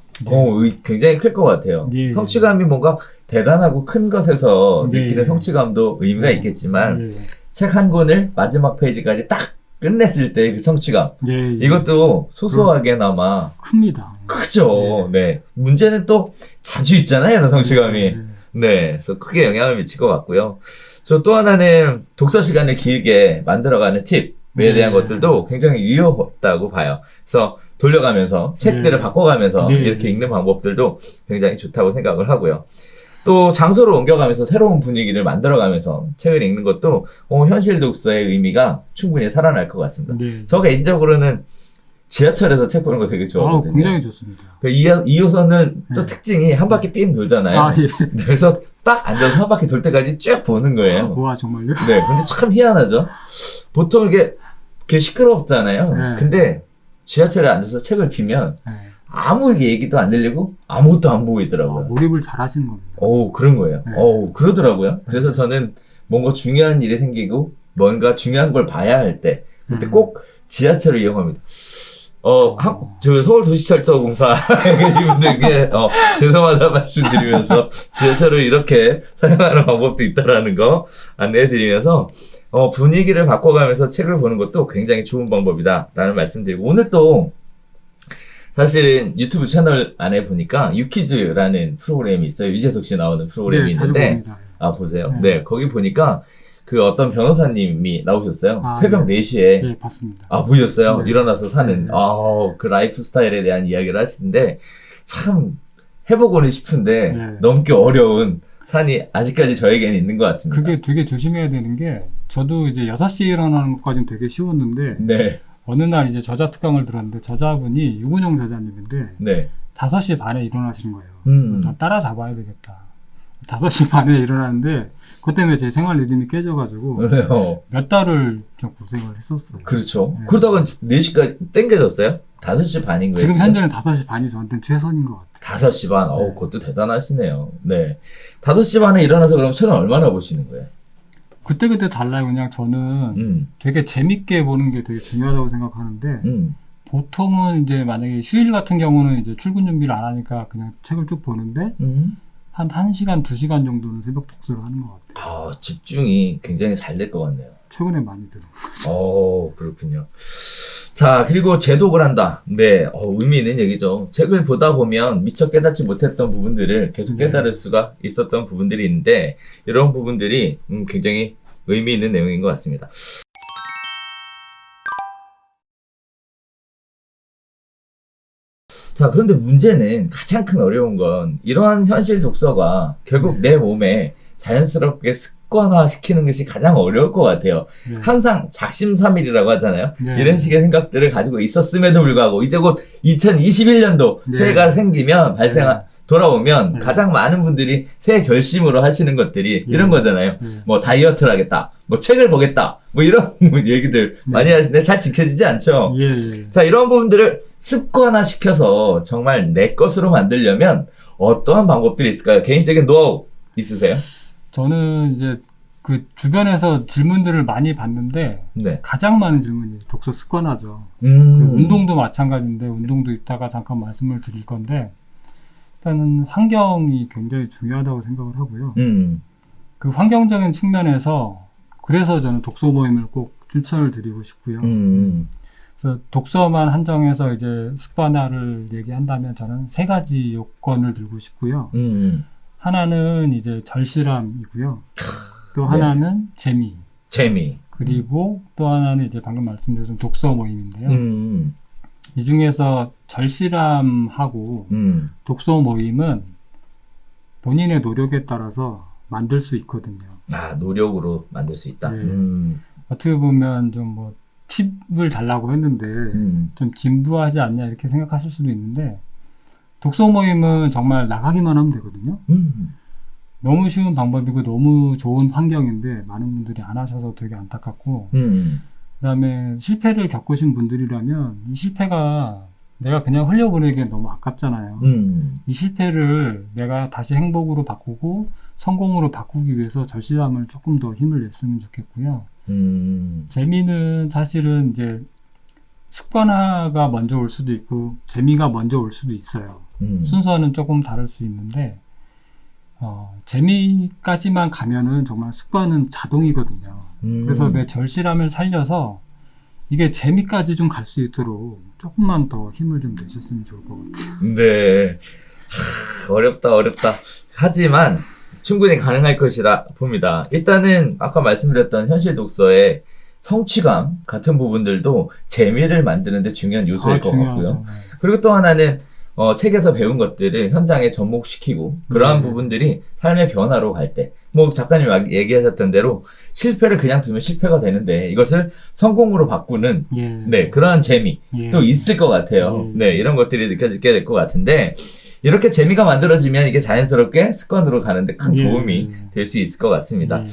굉장히 클 것 같아요. 예. 성취감이 뭔가 대단하고 큰 것에서 예. 느끼는 성취감도 의미가 있겠지만 예. 책 한 권을 마지막 페이지까지 딱 끝냈을 때 그 성취감 예. 이것도 소소하게나마 큽니다. 크죠. 네. 문제는 또 자주 있잖아요, 이런 성취감이. 예. 네. 그래서 크게 영향을 미칠 것 같고요. 저 또 하나는 독서 시간을 길게 만들어가는 팁에 대한 것들도 굉장히 유효하다고 봐요. 그래서 돌려가면서 책들을 바꿔가면서 이렇게 읽는 방법들도 굉장히 좋다고 생각을 하고요. 또 장소를 옮겨가면서 새로운 분위기를 만들어가면서 책을 읽는 것도 현실 독서의 의미가 충분히 살아날 것 같습니다. 네. 저 개인적으로는 지하철에서 책 보는 거 되게 좋아하거든요. 굉장히 좋습니다. 2호선은 또 특징이 한 바퀴 삥 돌잖아요. 예. 그래서 딱 앉아서 한 바퀴 돌 때까지 쭉 보는 거예요. 와, 정말요? 네, 근데 참 희한하죠. 보통 이게 시끄럽잖아요. 네. 근데 지하철에 앉아서 책을 피면 네. 아무 얘기도 안 들리고 아무것도 안 보이더라고요. 몰입을 잘 하시는 겁니다. 그런 거예요. 네. 그러더라고요. 그래서 저는 뭔가 중요한 일이 생기고 뭔가 중요한 걸 봐야 할 때 그때 꼭 지하철을 이용합니다. 저 서울도시철도공사 계신 분들께 죄송하다 말씀드리면서 지하철을 이렇게 사용하는 방법도 있다라는 거 안내해드리면서 분위기를 바꿔가면서 책을 보는 것도 굉장히 좋은 방법이다라는 말씀드리고 오늘 또 사실은 유튜브 채널 안에 보니까 유퀴즈라는 프로그램이 있어요. 유재석 씨 나오는 프로그램이 자주 있는데 봅니다. 보세요. 네, 거기 보니까 그 어떤 변호사님이 나오셨어요. 새벽 4시에. 네, 봤습니다. 보셨어요? 네. 일어나서 사는, 네. 그 라이프 스타일에 대한 이야기를 하시는데, 참, 해보고는 싶은데, 네. 넘기 어려운 산이 아직까지 저에게는 있는 것 같습니다. 그게 되게 조심해야 되는 게, 저도 이제 6시에 일어나는 것까지는 되게 쉬웠는데, 네. 어느 날 이제 저자 특강을 들었는데, 저자분이 유근용 저자님인데, 네. 5시 반에 일어나시는 거예요. 난 따라잡아야 되겠다. 5시 반에 일어나는데, 그것 때문에 제 생활 리듬이 깨져가지고, 몇 달을 좀 고생을 했었어요. 그렇죠. 네. 그러다가 4시까지 땡겨졌어요? 5시 반인 거예요? 지금 현재는 5시 반이 저한테는 최선인 것 같아요. 5시 반? 네. 그것도 대단하시네요. 네. 5시 반에 일어나서 그럼 책은 얼마나 보시는 거예요? 그때그때 달라요. 그냥 저는 되게 재밌게 보는 게 되게 중요하다고 생각하는데, 보통은 이제 만약에 휴일 같은 경우는 이제 출근 준비를 안 하니까 그냥 책을 쭉 보는데, 한 1시간, 2시간 정도는 새벽 독서를 하는 것 같아요. 집중이 굉장히 잘 될 것 같네요. 최근에 많이 들은 거죠. 그렇군요. 자, 그리고 제독을 한다. 네, 의미 있는 얘기죠. 책을 보다 보면 미처 깨닫지 못했던 부분들을 계속 깨달을 수가 있었던 부분들이 있는데, 이런 부분들이 굉장히 의미 있는 내용인 것 같습니다. 자, 그런데 문제는 가장 큰 어려운 건 이러한 현실 독서가 결국 내 몸에 자연스럽게 습관화시키는 것이 가장 어려울 것 같아요. 네. 항상 작심삼일이라고 하잖아요. 네. 이런 식의 생각들을 가지고 있었음에도 불구하고 이제 곧 2021년도 네. 새해가 생기면 돌아오면 네. 가장 많은 분들이 새해 결심으로 하시는 것들이 이런 거잖아요. 뭐 다이어트를 하겠다, 뭐 책을 보겠다, 뭐 이런 얘기들 많이 하시는데 잘 지켜지지 않죠. 자, 이런 부분들을 습관화시켜서 정말 내 것으로 만들려면 어떠한 방법들이 있을까요? 개인적인 노하우 있으세요? 저는 이제 그 주변에서 질문들을 많이 받는데 네. 가장 많은 질문이 독서 습관화죠. 그 운동도 마찬가지인데 운동도 이따가 잠깐 말씀을 드릴 건데 일단은 환경이 굉장히 중요하다고 생각을 하고요. 그 환경적인 측면에서 그래서 저는 독서 모임을 꼭 추천을 드리고 싶고요. 그래서 독서만 한정해서 이제 습관화를 얘기한다면 저는 3가지 요건을 들고 싶고요. 하나는 이제 절실함이고요. 또 하나는 재미. 그리고 또 하나는 이제 방금 말씀드린 독서 모임인데요. 이 중에서 절실함하고 독서 모임은 본인의 노력에 따라서 만들 수 있거든요. 노력으로 만들 수 있다. 어떻게 보면 좀 뭐 팁을 달라고 했는데 좀 진부하지 않냐 이렇게 생각하실 수도 있는데 독서 모임은 정말 나가기만 하면 되거든요. 너무 쉬운 방법이고 너무 좋은 환경인데 많은 분들이 안 하셔서 되게 안타깝고 그다음에 실패를 겪으신 분들이라면 이 실패가 내가 그냥 흘려보내기엔 너무 아깝잖아요. 이 실패를 내가 다시 행복으로 바꾸고 성공으로 바꾸기 위해서 절실함을 조금 더 힘을 냈으면 좋겠고요. 재미는 사실은 이제 습관화가 먼저 올 수도 있고 재미가 먼저 올 수도 있어요. 순서는 조금 다를 수 있는데 재미까지만 가면은 정말 습관은 자동이거든요. 그래서 내 절실함을 살려서 이게 재미까지 좀 갈 수 있도록 조금만 더 힘을 좀 내셨으면 좋을 것 같아요. 네. 어렵다. 하지만 충분히 가능할 것이라 봅니다. 일단은 아까 말씀드렸던 현실 독서의 성취감 같은 부분들도 재미를 만드는 데 중요한 요소일 것 같고요. 그리고 또 하나는 책에서 배운 것들을 현장에 접목시키고 그러한 부분들이 삶의 변화로 갈 때, 뭐 작가님 얘기하셨던 대로 실패를 그냥 두면 실패가 되는데 이것을 성공으로 바꾸는 네, 그러한 재미 또 있을 것 같아요. 네, 이런 것들이 느껴지게 될 것 같은데 이렇게 재미가 만들어지면 이게 자연스럽게 습관으로 가는데 큰 도움이 될 수 있을 것 같습니다.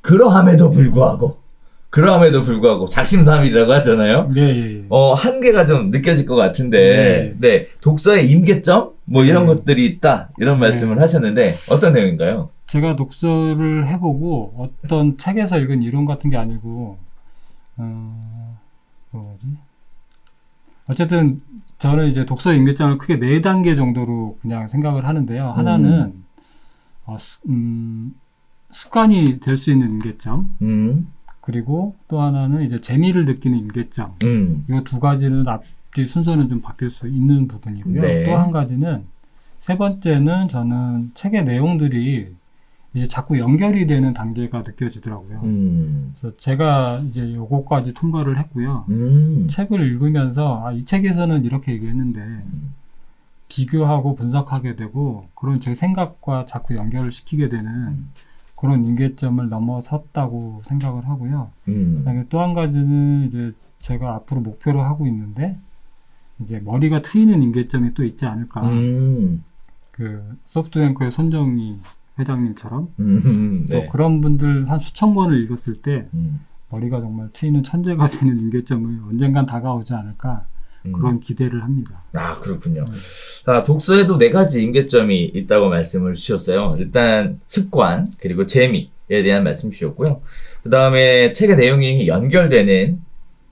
그러함에도 불구하고 작심삼일이라고 하잖아요. 한계가 좀 느껴질 것 같은데, 네, 독서의 임계점 뭐 이런 것들이 있다 이런 말씀을 하셨는데 어떤 내용인가요? 제가 독서를 해보고 어떤 책에서 읽은 이론 같은 게 아니고, 어쨌든 저는 이제 독서 임계점을 크게 4단계 정도로 그냥 생각을 하는데요. 하나는 습관이 될 수 있는 임계점. 그리고 또 하나는 이제 재미를 느끼는 임계점. 이 두 가지는 앞뒤 순서는 좀 바뀔 수 있는 부분이고요. 네. 또 한 가지는 세 번째는 저는 책의 내용들이 이제 자꾸 연결이 되는 단계가 느껴지더라고요. 그래서 제가 이제 요거까지 통과를 했고요. 책을 읽으면서 이 책에서는 이렇게 얘기했는데 비교하고 분석하게 되고 그런 제 생각과 자꾸 연결을 시키게 되는 그런 임계점을 넘어섰다고 생각을 하고요. 그다음에 또 한 가지는 이제 제가 앞으로 목표로 하고 있는데 이제 머리가 트이는 임계점이 또 있지 않을까. 그 소프트뱅크의 손정희 회장님처럼 또 그런 분들 한 수천 권을 읽었을 때 머리가 정말 트이는 천재가 되는 임계점이 언젠간 다가오지 않을까. 그런 기대를 합니다. 아, 그렇군요. 자, 독서에도 4가지 임계점이 있다고 말씀을 주셨어요. 일단 습관, 그리고 재미에 대한 말씀 주셨고요. 그 다음에 책의 내용이 연결되는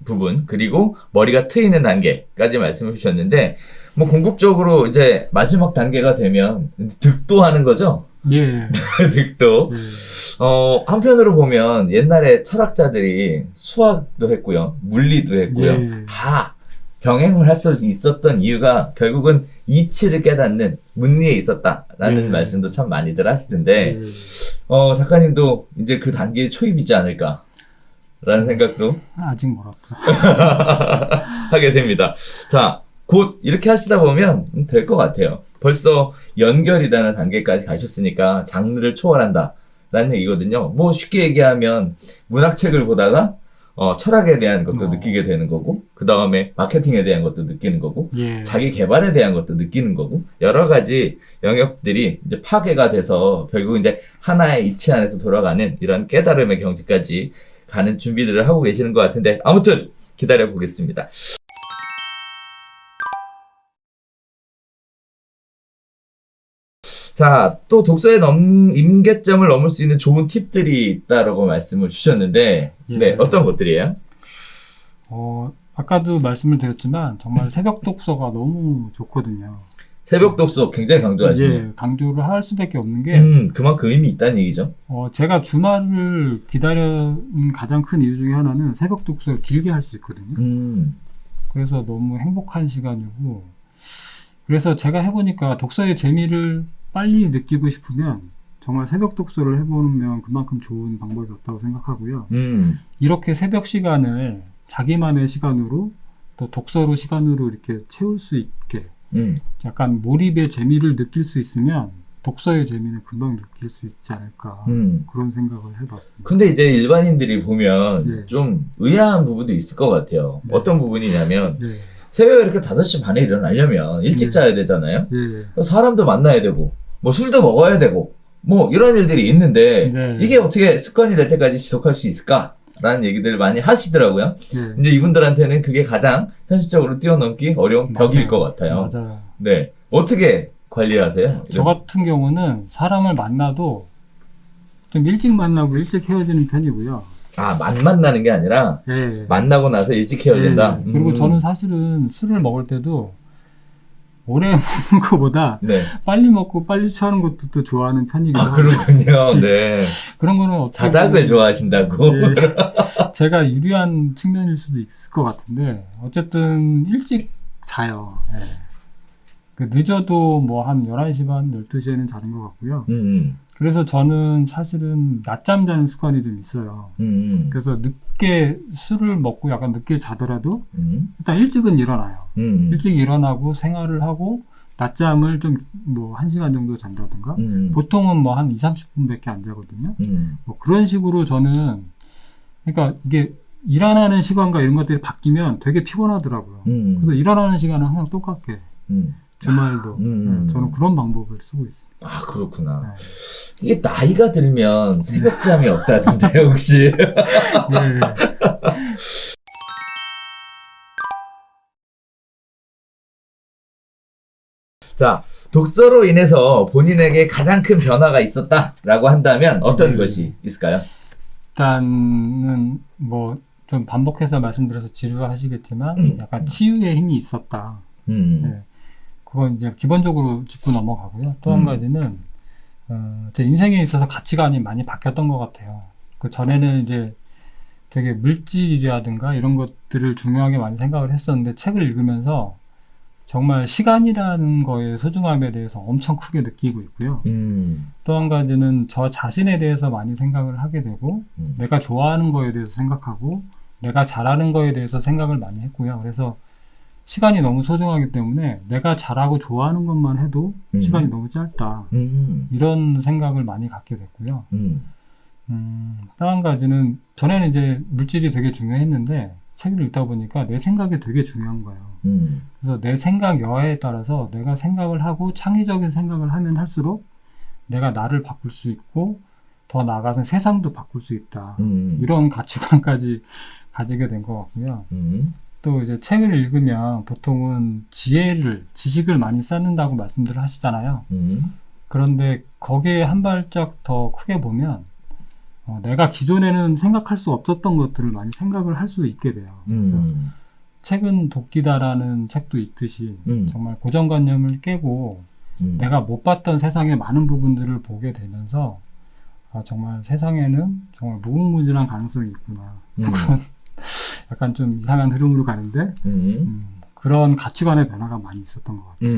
부분, 그리고 머리가 트이는 단계까지 말씀을 주셨는데, 뭐 궁극적으로 이제 마지막 단계가 되면 득도하는 거죠? 예. 득도. 한편으로 보면 옛날에 철학자들이 수학도 했고요, 물리도 했고요, 다 병행을 할 수 있었던 이유가 결국은 이치를 깨닫는 문리에 있었다라는 말씀도 참 많이들 하시던데, 작가님도 이제 그 단계에 초입이지 않을까 라는 생각도 아직 멀었죠. 하게 됩니다. 자, 곧 이렇게 하시다 보면 될 것 같아요. 벌써 연결이라는 단계까지 가셨으니까 장르를 초월한다 라는 얘기거든요. 뭐 쉽게 얘기하면 문학책을 보다가 철학에 대한 것도 느끼게 되는 거고, 그 다음에 마케팅에 대한 것도 느끼는 거고, 자기 개발에 대한 것도 느끼는 거고, 여러 가지 영역들이 이제 파괴가 돼서 결국 이제 하나의 이치 안에서 돌아가는 이런 깨달음의 경지까지 가는 준비들을 하고 계시는 것 같은데, 아무튼 기다려 보겠습니다. 자, 또 독서의 임계점을 넘을 수 있는 좋은 팁들이 있다라고 말씀을 주셨는데, 네, 어떤 것들이에요? 아까도 말씀을 드렸지만 정말 새벽 독서가 너무 좋거든요. 새벽 독서 굉장히 강조하시네요. 강조를 할 수밖에 없는 게 그만큼 의미 있다는 얘기죠. 제가 주말을 기다리는 가장 큰 이유 중에 하나는 새벽 독서를 길게 할 수 있거든요. 그래서 너무 행복한 시간이고, 그래서 제가 해보니까 독서의 재미를 빨리 느끼고 싶으면 정말 새벽 독서를 해보면 그만큼 좋은 방법이 없다고 생각하고요. 이렇게 새벽 시간을 자기만의 시간으로 또 독서로 시간으로 이렇게 채울 수 있게 약간 몰입의 재미를 느낄 수 있으면 독서의 재미는 금방 느낄 수 있지 않을까 그런 생각을 해봤습니다. 근데 이제 일반인들이 보면 좀 의아한 부분도 있을 것 같아요. 어떤 부분이냐면 새벽에 이렇게 5시 반에 일어나려면 일찍 자야 되잖아요. 사람도 만나야 되고 뭐 술도 먹어야 되고 뭐 이런 일들이 있는데 이게 어떻게 습관이 될 때까지 지속할 수 있을까? 라는 얘기들을 많이 하시더라고요. 이제 이분들한테는 그게 가장 현실적으로 뛰어넘기 어려운 벽일 것 같아요. 맞아요. 네. 어떻게 관리하세요? 저 같은 경우는 사람을 만나도 좀 일찍 만나고 일찍 헤어지는 편이고요. 아, 만나는 게 아니라 예. 만나고 나서 일찍 헤어진다. 예. 그리고 저는 사실은 술을 먹을 때도 오래 먹는 것보다 네. 빨리 먹고 빨리 취하는 것도 또 좋아하는 편이기도 하고 그렇군요. 네. 그런 거는 어떻게 자작을 보면, 좋아하신다고. 예, 제가 유리한 측면일 수도 있을 것 같은데 어쨌든 일찍 자요. 예. 그 늦어도 뭐 한 11시 반, 12시에는 자는 것 같고요. 그래서 저는 사실은 낮잠 자는 습관이 좀 있어요. 그래서 늦게 술을 먹고 약간 늦게 자더라도 일단 일찍은 일어나요. 일찍 일어나고 생활을 하고 낮잠을 좀 뭐 1시간 정도 잔다든가 보통은 뭐 한 20-30분밖에 안 자거든요. 뭐 그런 식으로 저는 그러니까 이게 일어나는 시간과 이런 것들이 바뀌면 되게 피곤하더라고요. 그래서 일어나는 시간은 항상 똑같게 주말도 저는 그런 방법을 쓰고 있습니다. 아, 그렇구나. 네. 이게 나이가 들면 새벽잠이 없다던데, 혹시? 네. 자, 독서로 인해서 본인에게 가장 큰 변화가 있었다라고 한다면 어떤 것이 있을까요? 일단은 뭐 좀 반복해서 말씀드려서 지루하시겠지만 약간 치유의 힘이 있었다. 네. 그건 이제 기본적으로 짚고 넘어가고요. 또 한 가지는 제 인생에 있어서 가치관이 많이 바뀌었던 것 같아요. 그 전에는 이제 되게 물질이라든가 이런 것들을 중요하게 많이 생각을 했었는데 책을 읽으면서 정말 시간이라는 거의 소중함에 대해서 엄청 크게 느끼고 있고요. 또 한 가지는 저 자신에 대해서 많이 생각을 하게 되고 내가 좋아하는 거에 대해서 생각하고 내가 잘하는 거에 대해서 생각을 많이 했고요. 그래서 시간이 너무 소중하기 때문에 내가 잘하고 좋아하는 것만 해도 시간이 너무 짧다. 이런 생각을 많이 갖게 됐고요. 또 한 가지는 전에는 이제 물질이 되게 중요했는데 책을 읽다 보니까 내 생각이 되게 중요한 거예요. 그래서 내 생각 여하에 따라서 내가 생각을 하고 창의적인 생각을 하면 할수록 내가 나를 바꿀 수 있고 더 나아가서 세상도 바꿀 수 있다. 이런 가치관까지 가지게 된 것 같고요. 또 이제 책을 읽으면 보통은 지식을 많이 쌓는다고 말씀들을 하시잖아요. 그런데 거기에 한 발짝 더 크게 보면 내가 기존에는 생각할 수 없었던 것들을 많이 생각을 할 수 있게 돼요. 그래서 책은 돕기다라는 책도 있듯이 정말 고정관념을 깨고 내가 못 봤던 세상의 많은 부분들을 보게 되면서 정말 세상에는 정말 무궁무진한 가능성이 있구나. 그런 약간 좀 이상한 흐름으로 가는데 그런 가치관의 변화가 많이 있었던 것 같아요.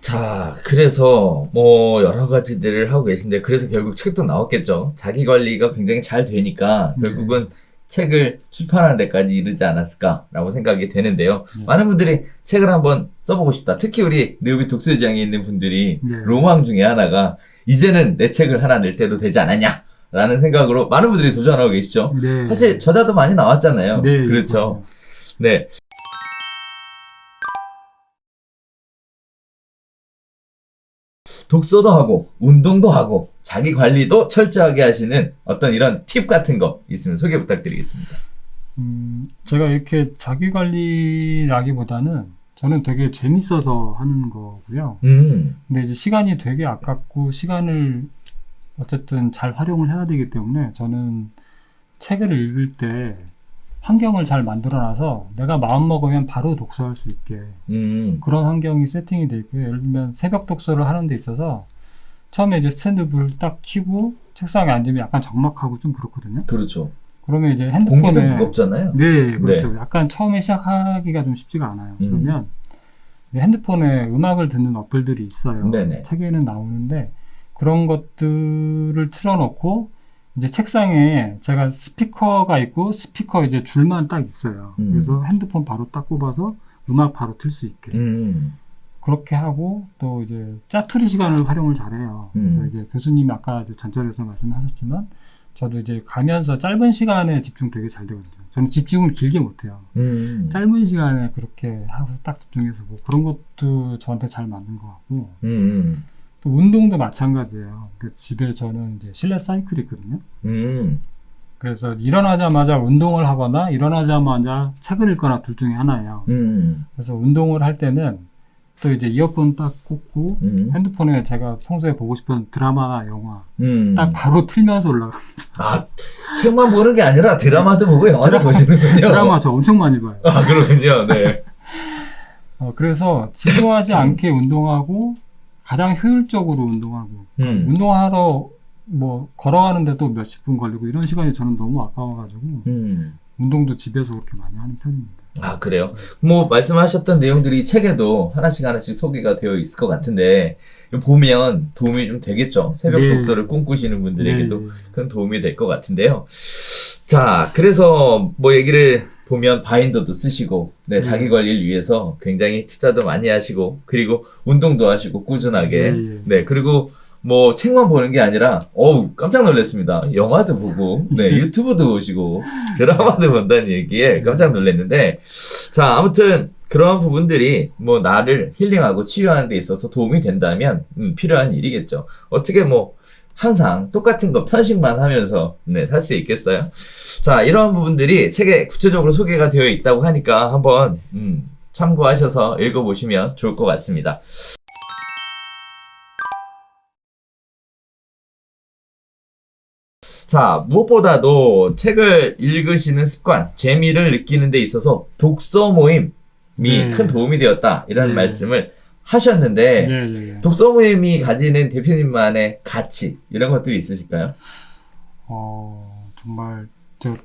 자, 그래서 뭐 여러 가지들을 하고 계신데 그래서 결국 책도 나왔겠죠. 자기 관리가 굉장히 잘 되니까 결국은 책을 출판하는 데까지 이르지 않았을까라고 생각이 되는데요. 많은 분들이 책을 한번 써보고 싶다. 특히 우리 느우비 독서지향에 있는 분들이 로망 중에 하나가 이제는 내 책을 하나 낼 때도 되지 않았냐 라는 생각으로 많은 분들이 도전하고 계시죠. 사실 저자도 많이 나왔잖아요. 그렇죠. 네. 독서도 하고 운동도 하고 자기 관리도 철저하게 하시는 어떤 이런 팁 같은 거 있으면 소개 부탁드리겠습니다. 제가 이렇게 자기 관리라기보다는 저는 되게 재밌어서 하는 거고요. 근데 이제 시간이 되게 아깝고 시간을 어쨌든 잘 활용을 해야 되기 때문에 저는 책을 읽을 때 환경을 잘 만들어놔서 내가 마음먹으면 바로 독서할 수 있게 그런 환경이 세팅이 돼 있고요. 예를 들면 새벽 독서를 하는 데 있어서 처음에 이제 스탠드 불 딱 켜고 책상에 앉으면 약간 적막하고 좀 그렇거든요. 그렇죠. 그러면 이제 공기도 핸드폰에 무겁잖아요. 네, 그렇죠. 약간 처음에 시작하기가 좀 쉽지가 않아요. 그러면 이제 핸드폰에 음악을 듣는 어플들이 있어요. 책에는 나오는데 그런 것들을 틀어놓고 이제 책상에 제가 스피커가 있고 스피커 이제 줄만 딱 있어요. 그래서 핸드폰 바로 딱 꼽아서 음악 바로 틀 수 있게 그렇게 하고 또 이제 짜투리 시간을 활용을 잘해요. 그래서 이제 교수님이 아까 이제 전철에서 말씀하셨지만 저도 이제 가면서 짧은 시간에 집중 되게 잘 되거든요. 저는 집중을 길게 못해요. 짧은 시간에 그렇게 하고 딱 집중해서 뭐 그런 것도 저한테 잘 맞는 것 같고 또 운동도 마찬가지예요. 그 집에 저는 이제 실내 사이클이 있거든요. 그래서 일어나자마자 운동을 하거나 일어나자마자 책을 읽거나 둘 중에 하나예요. 그래서 운동을 할 때는 또 이제 이어폰 딱 꽂고 핸드폰에 제가 평소에 보고 싶은 드라마나 영화 딱 바로 틀면서 올라가. 아, 책만 보는 게 아니라 드라마도 보고 영화도 보시는군요. 드라마 저 엄청 많이 봐요. 아, 그렇군요. 네. 그래서 지루하지 않게 운동하고 가장 효율적으로 운동하고 운동하러 뭐 걸어가는데도 몇십 분 걸리고 이런 시간이 저는 너무 아까워가지고 운동도 집에서 그렇게 많이 하는 편입니다. 아, 그래요? 뭐, 말씀하셨던 내용들이 책에도 하나씩 하나씩 소개가 되어 있을 것 같은데, 보면 도움이 좀 되겠죠? 새벽 네. 독서를 꿈꾸시는 분들에게도 네. 큰 도움이 될 것 같은데요. 자, 그래서 뭐 얘기를 보면 바인더도 쓰시고, 네, 자기 관리를 위해서 굉장히 투자도 많이 하시고, 그리고 운동도 하시고, 꾸준하게. 네. 네, 그리고 뭐 책만 보는 게 아니라, 깜짝 놀랐습니다. 영화도 보고, 네, 유튜브도 보시고, 드라마도 본다는 얘기에 깜짝 놀랐는데, 자, 아무튼 그런 부분들이 뭐 나를 힐링하고 치유하는 데 있어서 도움이 된다면, 필요한 일이겠죠. 어떻게 뭐, 항상 똑같은 거 편식만 하면서, 네, 살 수 있겠어요? 자, 이런 부분들이 책에 구체적으로 소개가 되어 있다고 하니까 한번, 참고하셔서 읽어보시면 좋을 것 같습니다. 자, 무엇보다도 책을 읽으시는 습관, 재미를 느끼는 데 있어서 독서 모임이 큰 도움이 되었다. 이런 말씀을 하셨는데, 독서 모임이 가지는 대표님만의 가치, 이런 것들이 있으실까요? 정말,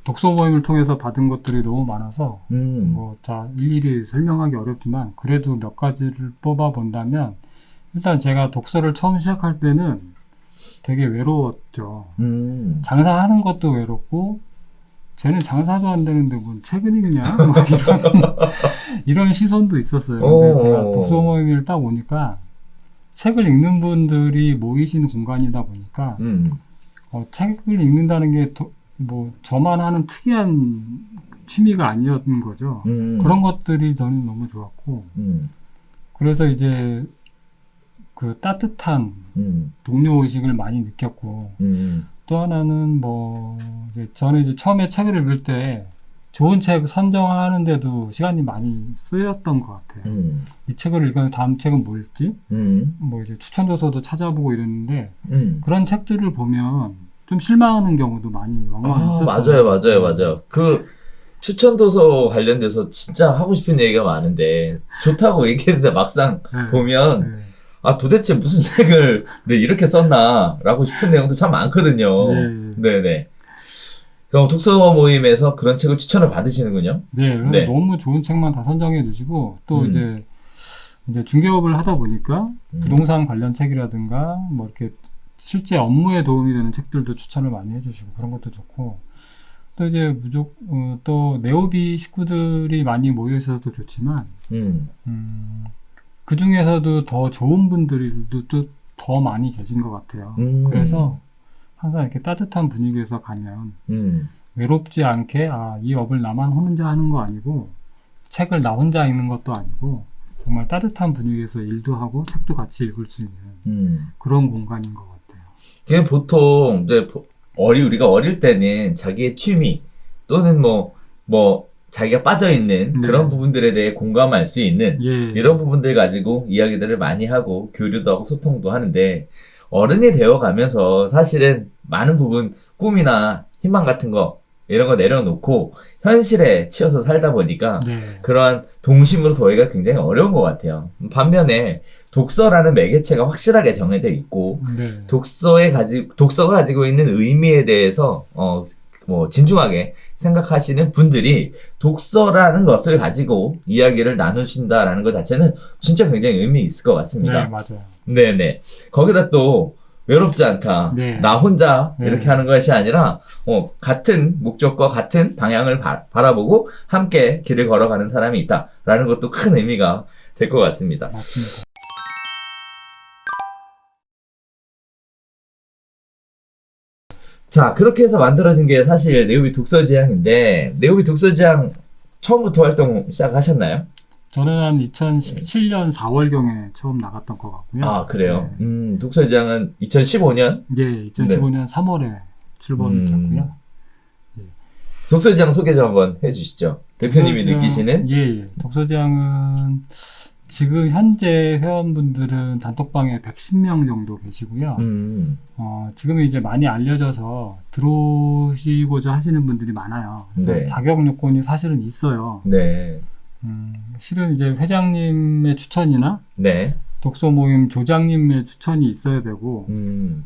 독서 모임을 통해서 받은 것들이 너무 많아서, 일일이 설명하기 어렵지만, 그래도 몇 가지를 뽑아 본다면, 일단 제가 독서를 처음 시작할 때는 되게 외로웠죠. 장사하는 것도 외롭고, 쟤는 장사도 안 되는데 뭔 책을 읽냐? 이런 시선도 있었어요. 근데 제가 독서 모임을 딱 오니까 책을 읽는 분들이 모이신 공간이다 보니까 책을 읽는다는 게 뭐 저만 하는 특이한 취미가 아니었던 거죠. 그런 것들이 저는 너무 좋았고 그래서 이제 그 따뜻한 동료 의식을 많이 느꼈고 또 하나는 뭐 이제 저는 이제 처음에 책을 읽을 때 좋은 책 선정하는데도 시간이 많이 쓰였던 것 같아요. 이 책을 읽으면 다음 책은 뭐 읽지? 뭐 이제 추천 도서도 찾아보고 이랬는데 그런 책들을 보면 좀 실망하는 경우도 많이 왕왕 있었어요. 맞아요. 그 추천 도서 관련돼서 진짜 하고 싶은 얘기가 많은데 좋다고 얘기했는데 막상 보면 도대체 무슨 책을 이렇게 썼나라고 싶은 내용도 참 많거든요. 네네. 그럼 독서 모임에서 그런 책을 추천을 받으시는군요. 네. 너무 좋은 책만 다 선정해 주시고 또 이제 중개업을 하다 보니까 부동산 관련 책이라든가 뭐 이렇게 실제 업무에 도움이 되는 책들도 추천을 많이 해주시고 그런 것도 좋고 또 이제 또 네오비 식구들이 많이 모여 있어서도 좋지만 그 중에서도 더 좋은 분들이 또 더 많이 계신 것 같아요. 그래서 항상 이렇게 따뜻한 분위기에서 가면 외롭지 않게 이 업을 나만 혼자 하는 거 아니고 책을 나 혼자 읽는 것도 아니고 정말 따뜻한 분위기에서 일도 하고 책도 같이 읽을 수 있는 그런 공간인 것 같아요. 그게 보통 이제 우리가 어릴 때는 자기의 취미 또는 뭐 자기가 빠져있는 그런 부분들에 대해 공감할 수 있는 이런 부분들 가지고 이야기들을 많이 하고 교류도 하고 소통도 하는데 어른이 되어가면서 사실은 많은 부분 꿈이나 희망 같은 거 이런 거 내려놓고 현실에 치여서 살다 보니까 그러한 동심으로 더하기가 굉장히 어려운 것 같아요. 반면에 독서라는 매개체가 확실하게 정해져 있고 독서가 가지고 있는 의미에 대해서 진중하게 생각하시는 분들이 독서라는 것을 가지고 이야기를 나누신다라는 것 자체는 진짜 굉장히 의미 있을 것 같습니다. 네, 맞아요. 네네. 거기다 또 외롭지 않다. 나 혼자 이렇게 하는 것이 아니라 같은 목적과 같은 방향을 바라보고 함께 길을 걸어가는 사람이 있다라는 것도 큰 의미가 될 것 같습니다. 맞습니다. 자, 그렇게 해서 만들어진 게 사실 네오비 독서지향인데 네오비 독서지향 처음부터 활동 시작하셨나요? 저는 한 2017년 4월경에 처음 나갔던 것 같고요. 아, 그래요? 독서지향은 2015년? 네, 2015년 3월에 출범을 했고요. 독서지향 소개 좀 한번 해주시죠. 대표님이 느끼시는? 독서지향은 지금 현재 회원분들은 단톡방에 110명 정도 계시고요. 지금은 이제 많이 알려져서 들어오시고자 하시는 분들이 많아요. 그래서 네. 자격 요건이 사실은 있어요. 네. 실은 이제 회장님의 추천이나 네. 독서 모임 조장님의 추천이 있어야 되고,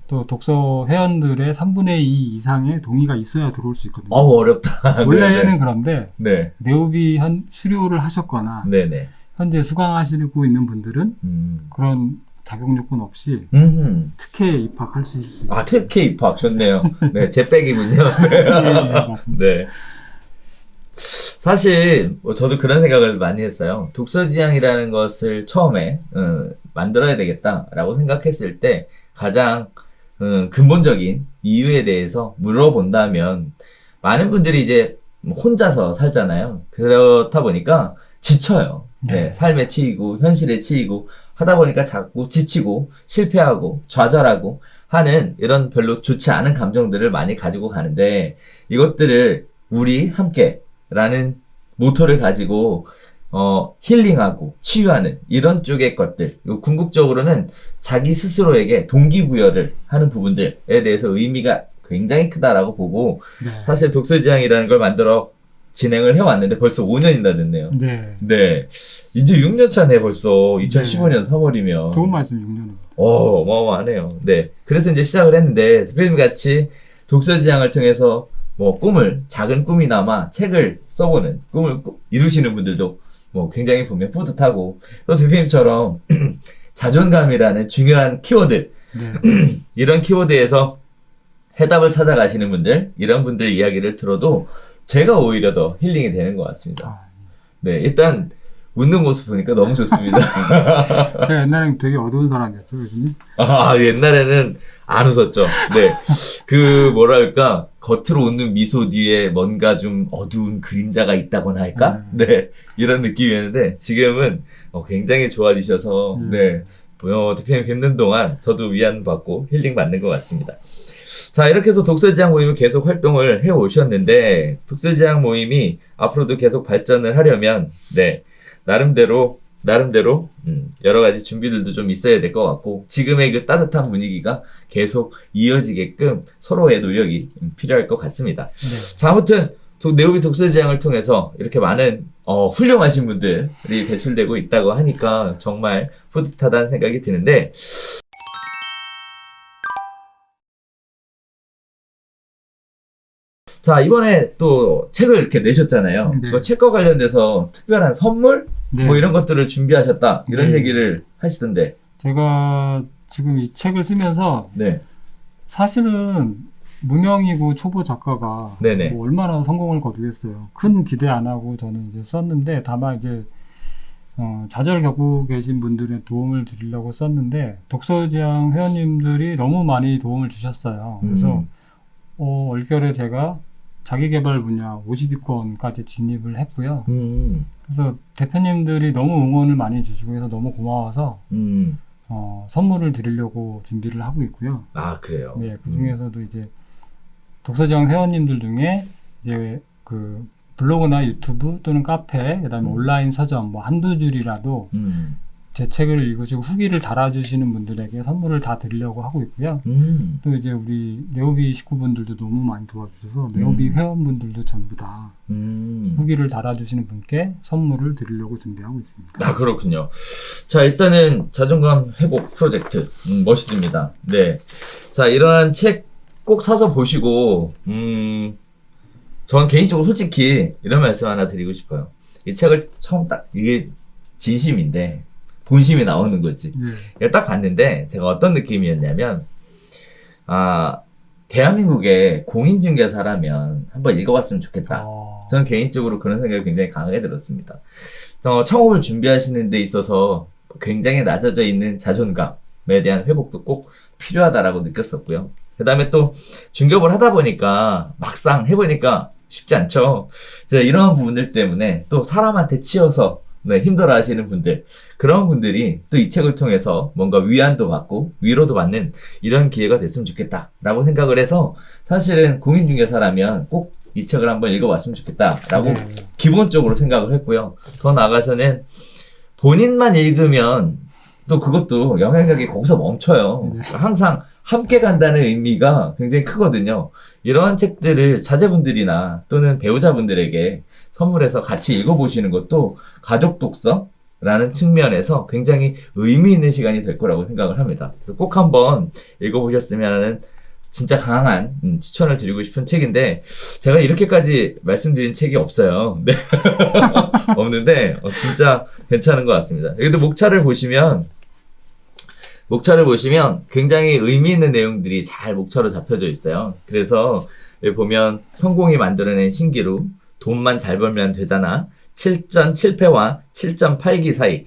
또 독서 회원들의 3분의 2 이상의 동의가 있어야 들어올 수 있거든요. 어렵다. 원래는 그런데 네. 내후비 수료를 하셨거나 네네. 현재 수강하시고 있는 분들은 그런 자격 요건 없이 특혜에 입학할 수 있어요. 아, 특혜 입학 좋네요. 네, 제 백이군요. 네, 맞습니다. 네. 사실 저도 그런 생각을 많이 했어요. 독서지향이라는 것을 처음에 만들어야 되겠다라고 생각했을 때 가장 근본적인 이유에 대해서 물어본다면 많은 분들이 이제 혼자서 살잖아요. 그렇다 보니까 지쳐요. 네, 삶에 치이고 현실에 치이고 하다 보니까 자꾸 지치고 실패하고 좌절하고 하는 이런 별로 좋지 않은 감정들을 많이 가지고 가는데 이것들을 우리 함께 라는 모토를 가지고 힐링하고 치유하는 이런 쪽의 것들, 궁극적으로는 자기 스스로에게 동기부여를 하는 부분들에 대해서 의미가 굉장히 크다라고 보고 네. 사실 독서지향이라는 걸 만들어 진행을 해왔는데 벌써 5년이나 됐네요. 네. 네. 이제 6년 차네 벌써. 2015년 3월이면. 좋은 말씀 6년입니다. 어마어마하네요. 네. 그래서 이제 시작을 했는데 대표님 같이 독서지향을 통해서 뭐 작은 꿈이나마 책을 써보는 꿈을 이루시는 분들도 뭐 굉장히 보면 뿌듯하고 또 대표님처럼 자존감이라는 중요한 키워드 네. 이런 키워드에서 해답을 찾아가시는 분들 이런 분들 이야기를 들어도 제가 오히려 더 힐링이 되는 것 같습니다. 네, 일단 웃는 모습 보니까 너무 좋습니다. 제가 옛날엔 되게 어두운 사람이었죠, 교수님? 옛날에는 안 웃었죠. 네. 뭐랄까, 겉으로 웃는 미소 뒤에 뭔가 좀 어두운 그림자가 있다고나 할까? 네. 이런 느낌이었는데, 지금은 굉장히 좋아지셔서, 네. 대표님 뵙는 동안 저도 위안받고 힐링 받는 것 같습니다. 자, 이렇게 해서 독서지향 모임을 계속 활동을 해 오셨는데, 독서지향 모임이 앞으로도 계속 발전을 하려면, 네. 나름대로 여러 가지 준비들도 좀 있어야 될 것 같고 지금의 그 따뜻한 분위기가 계속 이어지게끔 서로의 노력이 필요할 것 같습니다. 네. 자, 아무튼 네오비 독서지향을 통해서 이렇게 많은 훌륭하신 분들이 배출되고 있다고 하니까 정말 뿌듯하다는 생각이 드는데 자, 이번에 또 책을 이렇게 내셨잖아요. 네. 그 책과 관련돼서 특별한 선물? 네. 뭐 이런 것들을 준비하셨다. 이런 네. 얘기를 하시던데. 제가 지금 이 책을 쓰면서 네. 사실은 무명이고 초보 작가가 네네. 뭐 얼마나 성공을 거두겠어요. 큰 기대 안 하고 저는 이제 썼는데 다만 이제 좌절 겪고 계신 분들의 도움을 드리려고 썼는데 독서지향 회원님들이 너무 많이 도움을 주셨어요. 그래서 얼결에 제가 자기개발 분야 50위권까지 진입을 했고요. 그래서 대표님들이 너무 응원을 많이 주시고 해서 너무 고마워서 선물을 드리려고 준비를 하고 있고요. 아, 그래요? 네, 그 중에서도 이제 독서지향 회원님들 중에 이제 그 블로그나 유튜브 또는 카페, 그다음에 온라인 서점 뭐 한두 줄이라도 제 책을 읽으시고 후기를 달아주시는 분들에게 선물을 다 드리려고 하고 있고요. 또 이제 우리 네오비 식구분들도 너무 많이 도와주셔서 네오비 회원분들도 전부 다 후기를 달아주시는 분께 선물을 드리려고 준비하고 있습니다. 아, 그렇군요. 자, 일단은 자존감 회복 프로젝트 멋있습니다. 네. 자, 이러한 책 꼭 사서 보시고 전 개인적으로 솔직히 이런 말씀 하나 드리고 싶어요. 이 책을 처음 이게 진심인데 본심이 나오는 거지. 이걸 딱 봤는데 제가 어떤 느낌이었냐면 대한민국의 공인중개사라면 한번 읽어봤으면 좋겠다. 저는 개인적으로 그런 생각이 굉장히 강하게 들었습니다. 창업을 준비하시는 데 있어서 굉장히 낮아져 있는 자존감에 대한 회복도 꼭 필요하다라고 느꼈었고요. 그 다음에 또 중개업을 하다 보니까 막상 해보니까 쉽지 않죠. 제가 이런 부분들 때문에 또 사람한테 치여서 힘들어 하시는 분들, 그런 분들이 또 이 책을 통해서 뭔가 위안도 받고 위로도 받는 이런 기회가 됐으면 좋겠다라고 생각을 해서 사실은 공인중개사라면 꼭 이 책을 한번 읽어봤으면 좋겠다라고 기본적으로 생각을 했고요. 더 나아가서는 본인만 읽으면 또 그것도 영향력이 거기서 멈춰요. 네. 항상 함께 간다는 의미가 굉장히 크거든요. 이런 책들을 자제분들이나 또는 배우자분들에게 선물해서 같이 읽어보시는 것도 가족 독서라는 측면에서 굉장히 의미 있는 시간이 될 거라고 생각을 합니다. 그래서 꼭 한번 읽어보셨으면 하는 진짜 강한 추천을 드리고 싶은 책인데 제가 이렇게까지 말씀드린 책이 없어요. 네. 없는데 진짜 괜찮은 것 같습니다. 여기도 목차를 보시면 굉장히 의미 있는 내용들이 잘 목차로 잡혀져 있어요. 그래서 여기 보면 성공이 만들어낸 신기루, 돈만 잘 벌면 되잖아, 7.7패와 7.8기 사이,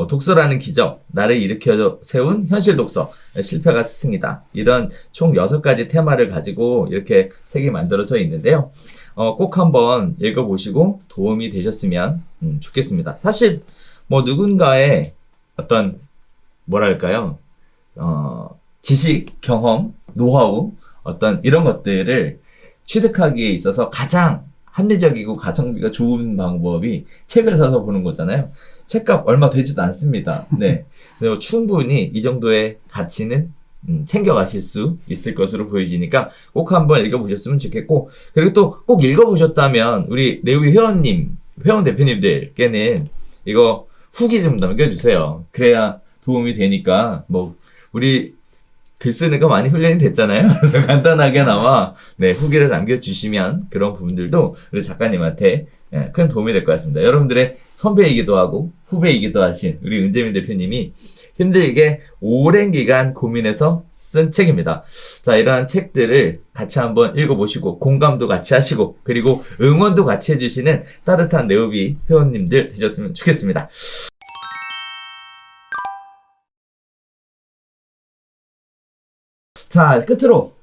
독서라는 기적, 나를 일으켜 세운 현실 독서, 실패가 스승이다. 이런 총 6가지 테마를 가지고 이렇게 책이 만들어져 있는데요. 꼭 한번 읽어보시고 도움이 되셨으면 좋겠습니다. 사실 누군가의 어떤 뭐랄까요? 지식, 경험, 노하우, 어떤 이런 것들을 취득하기에 있어서 가장 합리적이고 가성비가 좋은 방법이 책을 사서 보는 거잖아요. 책값 얼마 되지도 않습니다. 네. 그리고 충분히 이 정도의 가치는 챙겨가실 수 있을 것으로 보여지니까 꼭 한번 읽어보셨으면 좋겠고, 그리고 또 꼭 읽어보셨다면 우리 네오비 회원 대표님들께는 이거 후기 좀 남겨주세요. 그래야 도움이 되니까, 우리 글 쓰는 거 많이 훈련이 됐잖아요. 그래서 간단하게나마 후기를 남겨주시면 그런 부분들도 우리 작가님한테 큰 도움이 될 것 같습니다. 여러분들의 선배이기도 하고 후배이기도 하신 우리 은재민 대표님이 힘들게 오랜 기간 고민해서 쓴 책입니다. 자, 이러한 책들을 같이 한번 읽어보시고 공감도 같이 하시고 그리고 응원도 같이 해주시는 따뜻한 네오비 회원님들 되셨으면 좋겠습니다. 자, 끝으로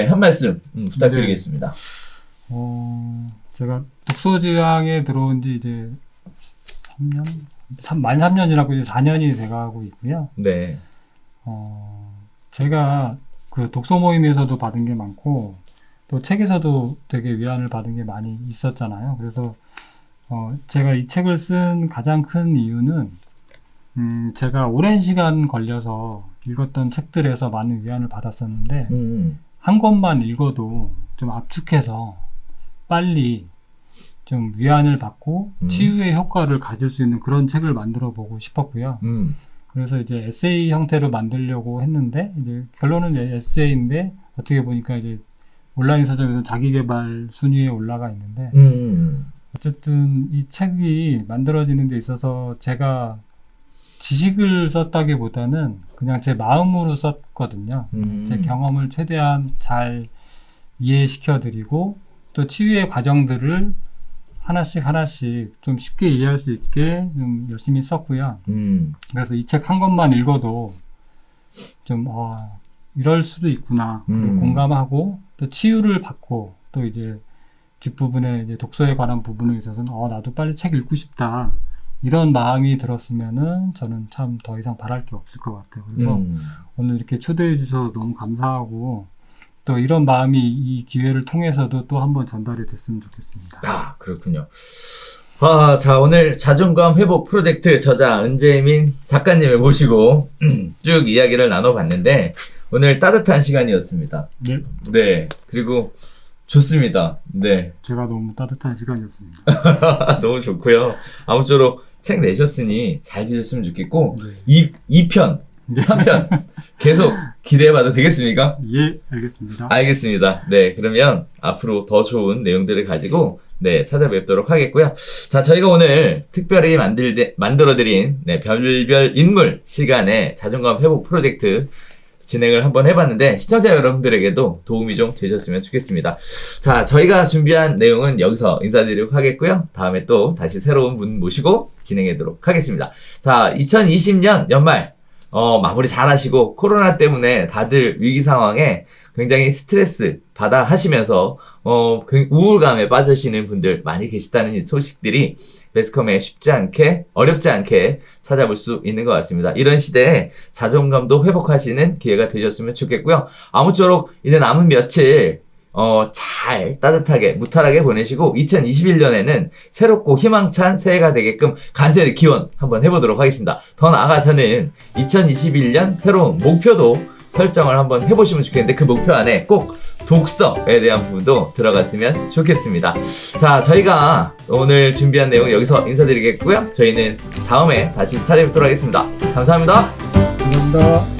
한 말씀 부탁드리겠습니다. 제가 독서지향에 들어온 지 이제 3년? 만 3년 지났고 이제 4년이 돼가고 있고요. 네. 제가 그 독서 모임에서도 받은 게 많고 또 책에서도 되게 위안을 받은 게 많이 있었잖아요. 그래서 제가 이 책을 쓴 가장 큰 이유는 제가 오랜 시간 걸려서 읽었던 책들에서 많은 위안을 받았었는데 한 권만 읽어도 좀 압축해서 빨리 좀 위안을 받고 치유의 효과를 가질 수 있는 그런 책을 만들어 보고 싶었고요. 그래서 이제 에세이 형태로 만들려고 했는데 이제 결론은 이제 에세이인데 어떻게 보니까 이제 온라인 서점에서 자기계발 순위에 올라가 있는데 어쨌든 이 책이 만들어지는 데 있어서 제가 지식을 썼다기보다는 그냥 제 마음으로 썼거든요. 제 경험을 최대한 잘 이해시켜드리고 또 치유의 과정들을 하나씩 좀 쉽게 이해할 수 있게 좀 열심히 썼고요. 그래서 이 책 한 권만 읽어도 좀 이럴 수도 있구나. 그리고 공감하고 또 치유를 받고 또 이제 뒷부분에 이제 독서에 관한 부분에 있어서는 나도 빨리 책 읽고 싶다. 이런 마음이 들었으면은 저는 참 더 이상 바랄 게 없을 것 같아요. 그래서 오늘 이렇게 초대해 주셔서 너무 감사하고 또 이런 마음이 이 기회를 통해서도 또 한번 전달이 됐으면 좋겠습니다. 그렇군요. 자, 오늘 자존감 회복 프로젝트 저자 은재민 작가님을 모시고 쭉 이야기를 나눠봤는데 오늘 따뜻한 시간이었습니다. 네. 그리고 좋습니다. 네. 제가 너무 따뜻한 시간이었습니다. 너무 좋고요. 아무쪼록 책 내셨으니 잘 되셨으면 좋겠고 2편, 3편 계속 기대해봐도 되겠습니까? 예, 알겠습니다. 알겠습니다. 네, 그러면 앞으로 더 좋은 내용들을 가지고 찾아뵙도록 하겠고요. 자, 저희가 오늘 특별히 만들어드린 별별 인물 시간에 자존감 회복 프로젝트 진행을 한번 해봤는데 시청자 여러분들에게도 도움이 좀 되셨으면 좋겠습니다. 자, 저희가 준비한 내용은 여기서 인사드리도록 하겠고요. 다음에 또 다시 새로운 분 모시고 진행하도록 하겠습니다. 자, 2020년 연말 마무리 잘 하시고 코로나 때문에 다들 위기 상황에 굉장히 스트레스 받아 하시면서 우울감에 빠지시는 분들 많이 계시다는 이 소식들이 매스컴에 어렵지 않게 찾아볼 수 있는 것 같습니다. 이런 시대에 자존감도 회복하시는 기회가 되셨으면 좋겠고요. 아무쪼록 이제 남은 며칠 잘 따뜻하게 무탈하게 보내시고 2021년에는 새롭고 희망찬 새해가 되게끔 간절히 기원 한번 해보도록 하겠습니다. 더 나아가서는 2021년 새로운 목표도 설정을 한번 해보시면 좋겠는데 그 목표 안에 꼭 독서에 대한 부분도 들어갔으면 좋겠습니다. 자, 저희가 오늘 준비한 내용 여기서 인사드리겠고요. 저희는 다음에 다시 찾아뵙도록 하겠습니다. 감사합니다. 감사합니다.